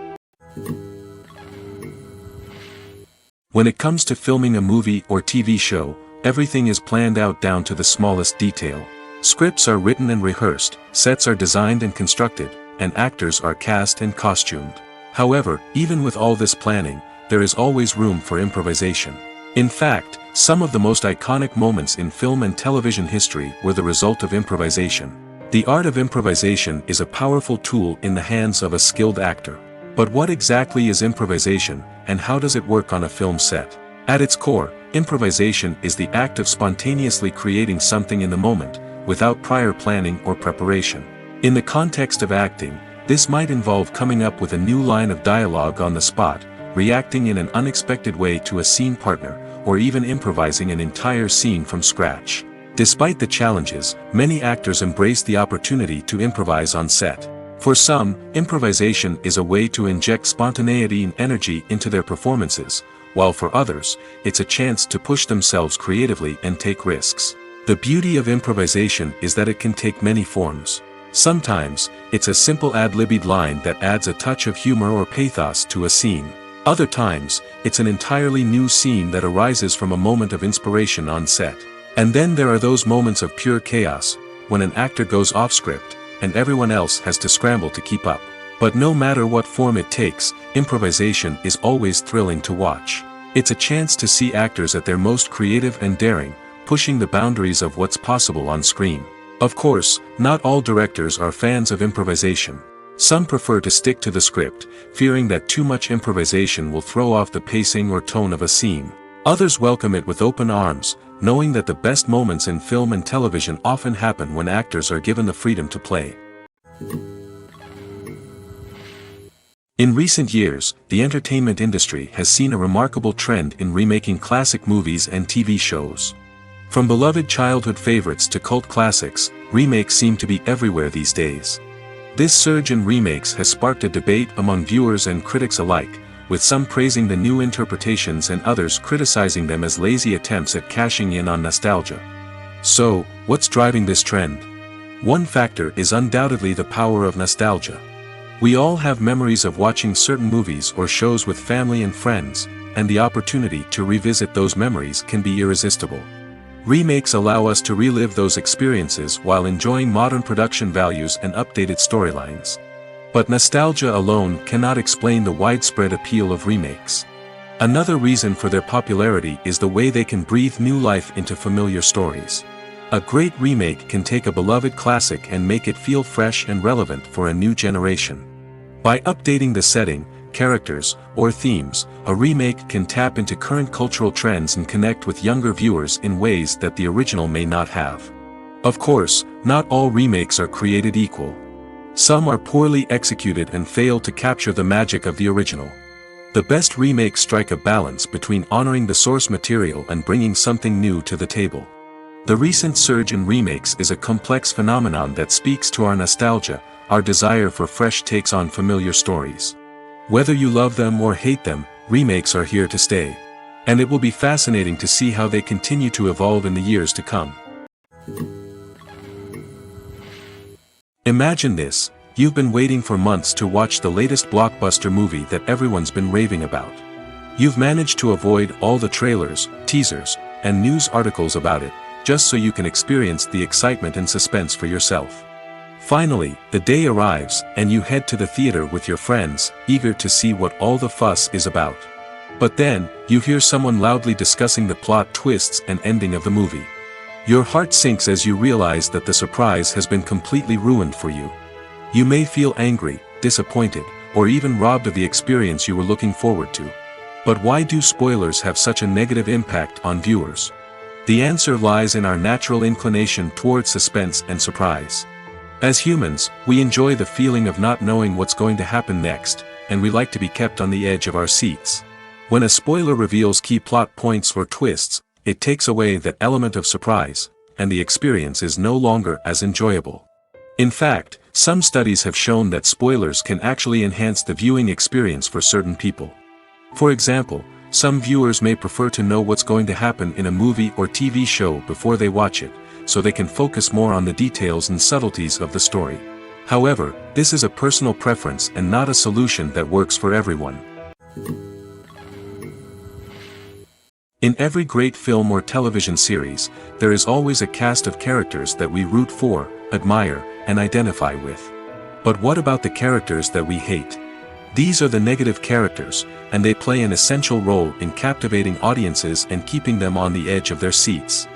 A: When it comes to filming a movie or TV show, everything is planned out down to the smallest detail. Scripts are written and rehearsed, sets are designed and constructed, and actors are cast and costumed. However, even with all this planning, there is always room for improvisation. In fact, some of the most iconic moments in film and television history were the result of improvisation. The art of improvisation is a powerful tool in the hands of a skilled actor. But what exactly is improvisation, and how does it work on a film set? At its core, improvisation is the act of spontaneously creating something in the moment, without prior planning or preparation. In the context of acting, this might involve coming up with a new line of dialogue on the spot, reacting in an unexpected way to a scene partner, or even improvising an entire scene from scratch. Despite the challenges, many actors embrace the opportunity to improvise on set. For some, improvisation is a way to inject spontaneity and energy into their performances, while for others, it's a chance to push themselves creatively and take risks. The beauty of improvisation is that it can take many forms. Sometimes, it's a simple ad-libbed line that adds a touch of humor or pathos to a scene. Other times, it's an entirely new scene that arises from a moment of inspiration on set. And then there are those moments of pure chaos, when an actor goes off script, and everyone else has to scramble to keep up. But no matter what form it takes, improvisation is always thrilling to watch. It's a chance to see actors at their most creative and daring, pushing the boundaries of what's possible on screen. Of course, not all directors are fans of improvisation. Some prefer to stick to the script, fearing that too much improvisation will throw off the pacing or tone of a scene. Others welcome it with open arms, knowing that the best moments in film and television often happen when actors are given the freedom to play. In recent years, the entertainment industry has seen a remarkable trend in remaking classic movies and TV shows. From beloved childhood favorites to cult classics, remakes seem to be everywhere these days. This surge in remakes has sparked a debate among viewers and critics alike, with some praising the new interpretations and others criticizing them as lazy attempts at cashing in on nostalgia. So, what's driving this trend? One factor is undoubtedly the power of nostalgia. We all have memories of watching certain movies or shows with family and friends, and the opportunity to revisit those memories can be irresistible. Remakes allow us to relive those experiences while enjoying modern production values and updated storylines. But nostalgia alone cannot explain the widespread appeal of remakes. Another reason for their popularity is the way they can breathe new life into familiar stories. A great remake can take a beloved classic and make it feel fresh and relevant for a new generation. By updating the setting, characters, or themes, a remake can tap into current cultural trends and connect with younger viewers in ways that the original may not have. Of course, not all remakes are created equal. Some are poorly executed and fail to capture the magic of the original. The best remakes strike a balance between honoring the source material and bringing something new to the table. The recent surge in remakes is a complex phenomenon that speaks to our nostalgia, our desire for fresh takes on familiar stories. Whether you love them or hate them, remakes are here to stay. And it will be fascinating to see how they continue to evolve in the years to come. Imagine this: you've been waiting for months to watch the latest blockbuster movie that everyone's been raving about. You've managed to avoid all the trailers, teasers, and news articles about it, just so you can experience the excitement and suspense for yourself. Finally, the day arrives, and you head to the theater with your friends, eager to see what all the fuss is about. But then, you hear someone loudly discussing the plot twists and ending of the movie. Your heart sinks as you realize that the surprise has been completely ruined for you. You may feel angry, disappointed, or even robbed of the experience you were looking forward to. But why do spoilers have such a negative impact on viewers? The answer lies in our natural inclination towards suspense and surprise. As humans, we enjoy the feeling of not knowing what's going to happen next, and we like to be kept on the edge of our seats. When a spoiler reveals key plot points or twists, it takes away that element of surprise, and the experience is no longer as enjoyable. In fact, some studies have shown that spoilers can actually enhance the viewing experience for certain people. For example, some viewers may prefer to know what's going to happen in a movie or TV show before they watch it, so they can focus more on the details and subtleties of the story. However, this is a personal preference and not a solution that works for everyone. In every great film or television series, there is always a cast of characters that we root for, admire, and identify with. But what about the characters that we hate? These are the negative characters, and they play an essential role in captivating audiences and keeping them on the edge of their seats.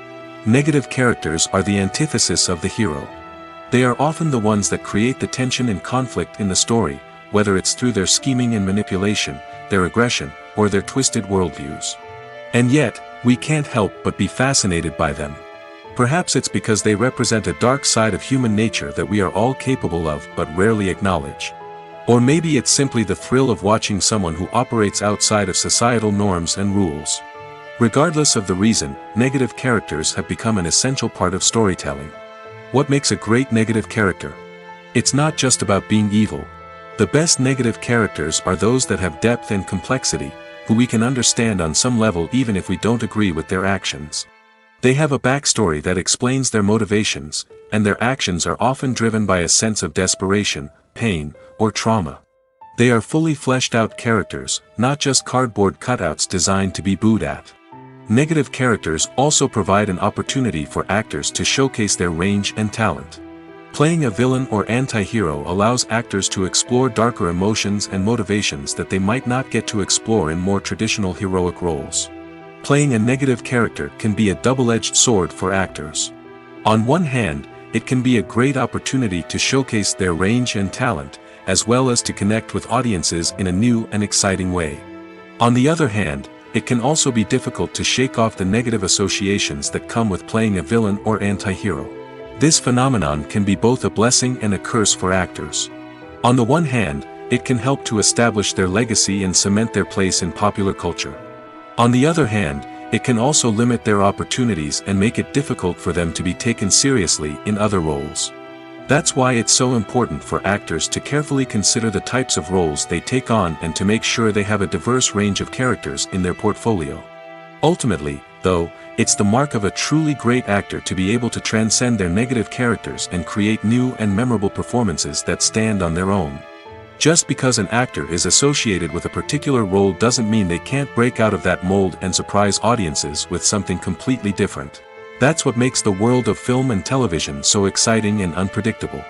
A: Negative characters are the antithesis of the hero. They are often the ones that create the tension and conflict in the story, whether it's through their scheming and manipulation, their aggression, or their twisted worldviews. And yet, we can't help but be fascinated by them. Perhaps it's because they represent a dark side of human nature that we are all capable of but rarely acknowledge. Or maybe it's simply the thrill of watching someone who operates outside of societal norms and rules. Regardless of the reason, negative characters have become an essential part of storytelling. What makes a great negative character? It's not just about being evil. The best negative characters are those that have depth and complexity, who we can understand on some level even if we don't agree with their actions. They have a backstory that explains their motivations, and their actions are often driven by a sense of desperation, pain, or trauma. They are fully fleshed out characters, not just cardboard cutouts designed to be booed at. Negative characters also provide an opportunity for actors to showcase their range and talent. Playing a villain or anti-hero allows actors to explore darker emotions and motivations that they might not get to explore in more traditional heroic roles. Playing a negative character can be a double-edged sword for actors. On one hand, it can be a great opportunity to showcase their range and talent, as well as to connect with audiences in a new and exciting way. On the other hand, it can also be difficult to shake off the negative associations that come with playing a villain or anti-hero. This phenomenon can be both a blessing and a curse for actors. On the one hand, it can help to establish their legacy and cement their place in popular culture. On the other hand, it can also limit their opportunities and make it difficult for them to be taken seriously in other roles. That's why it's so important for actors to carefully consider the types of roles they take on and to make sure they have a diverse range of characters in their portfolio. Ultimately, though, it's the mark of a truly great actor to be able to transcend their negative characters and create new and memorable performances that stand on their own. Just because an actor is associated with a particular role doesn't mean they can't break out of that mold and surprise audiences with something completely different. That's what makes the world of film and television so exciting and unpredictable.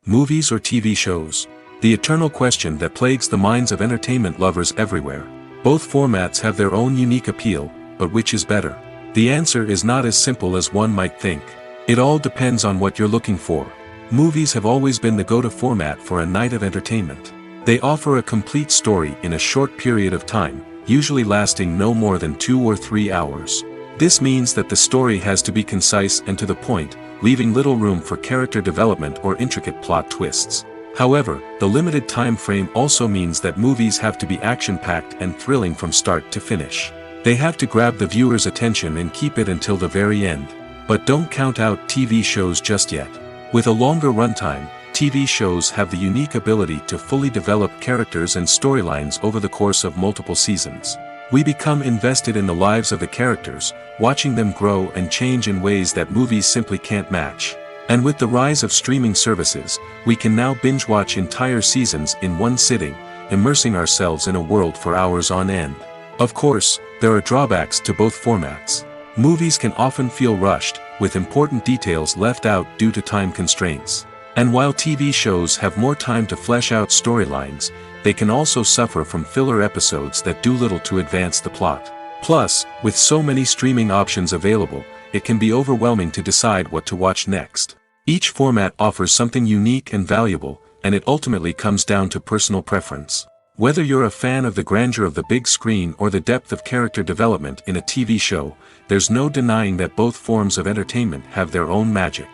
A: Movies or TV shows? The eternal question that plagues the minds of entertainment lovers everywhere. Both formats have their own unique appeal, but which is better? The answer is not as simple as one might think. It all depends on what you're looking for. Movies have always been the go-to format for a night of entertainment. They offer a complete story in a short period of time, usually lasting no more than 2 or 3 hours. This means that the story has to be concise and to the point, leaving little room for character development or intricate plot twists. However, the limited time frame also means that movies have to be action-packed and thrilling from start to finish. They have to grab the viewer's attention and keep it until the very end. But don't count out TV shows just yet. With a longer runtime, TV shows have the unique ability to fully develop characters and storylines over the course of multiple seasons. We become invested in the lives of the characters, watching them grow and change in ways that movies simply can't match. And with the rise of streaming services, we can now binge-watch entire seasons in one sitting, immersing ourselves in a world for hours on end. Of course, there are drawbacks to both formats. Movies can often feel rushed, with important details left out due to time constraints. And while TV shows have more time to flesh out storylines, they can also suffer from filler episodes that do little to advance the plot. Plus, with so many streaming options available, it can be overwhelming to decide what to watch next. Each format offers something unique and valuable, and it ultimately comes down to personal preference. Whether you're a fan of the grandeur of the big screen or the depth of character development in a TV show, there's no denying that both forms of entertainment have their own magic.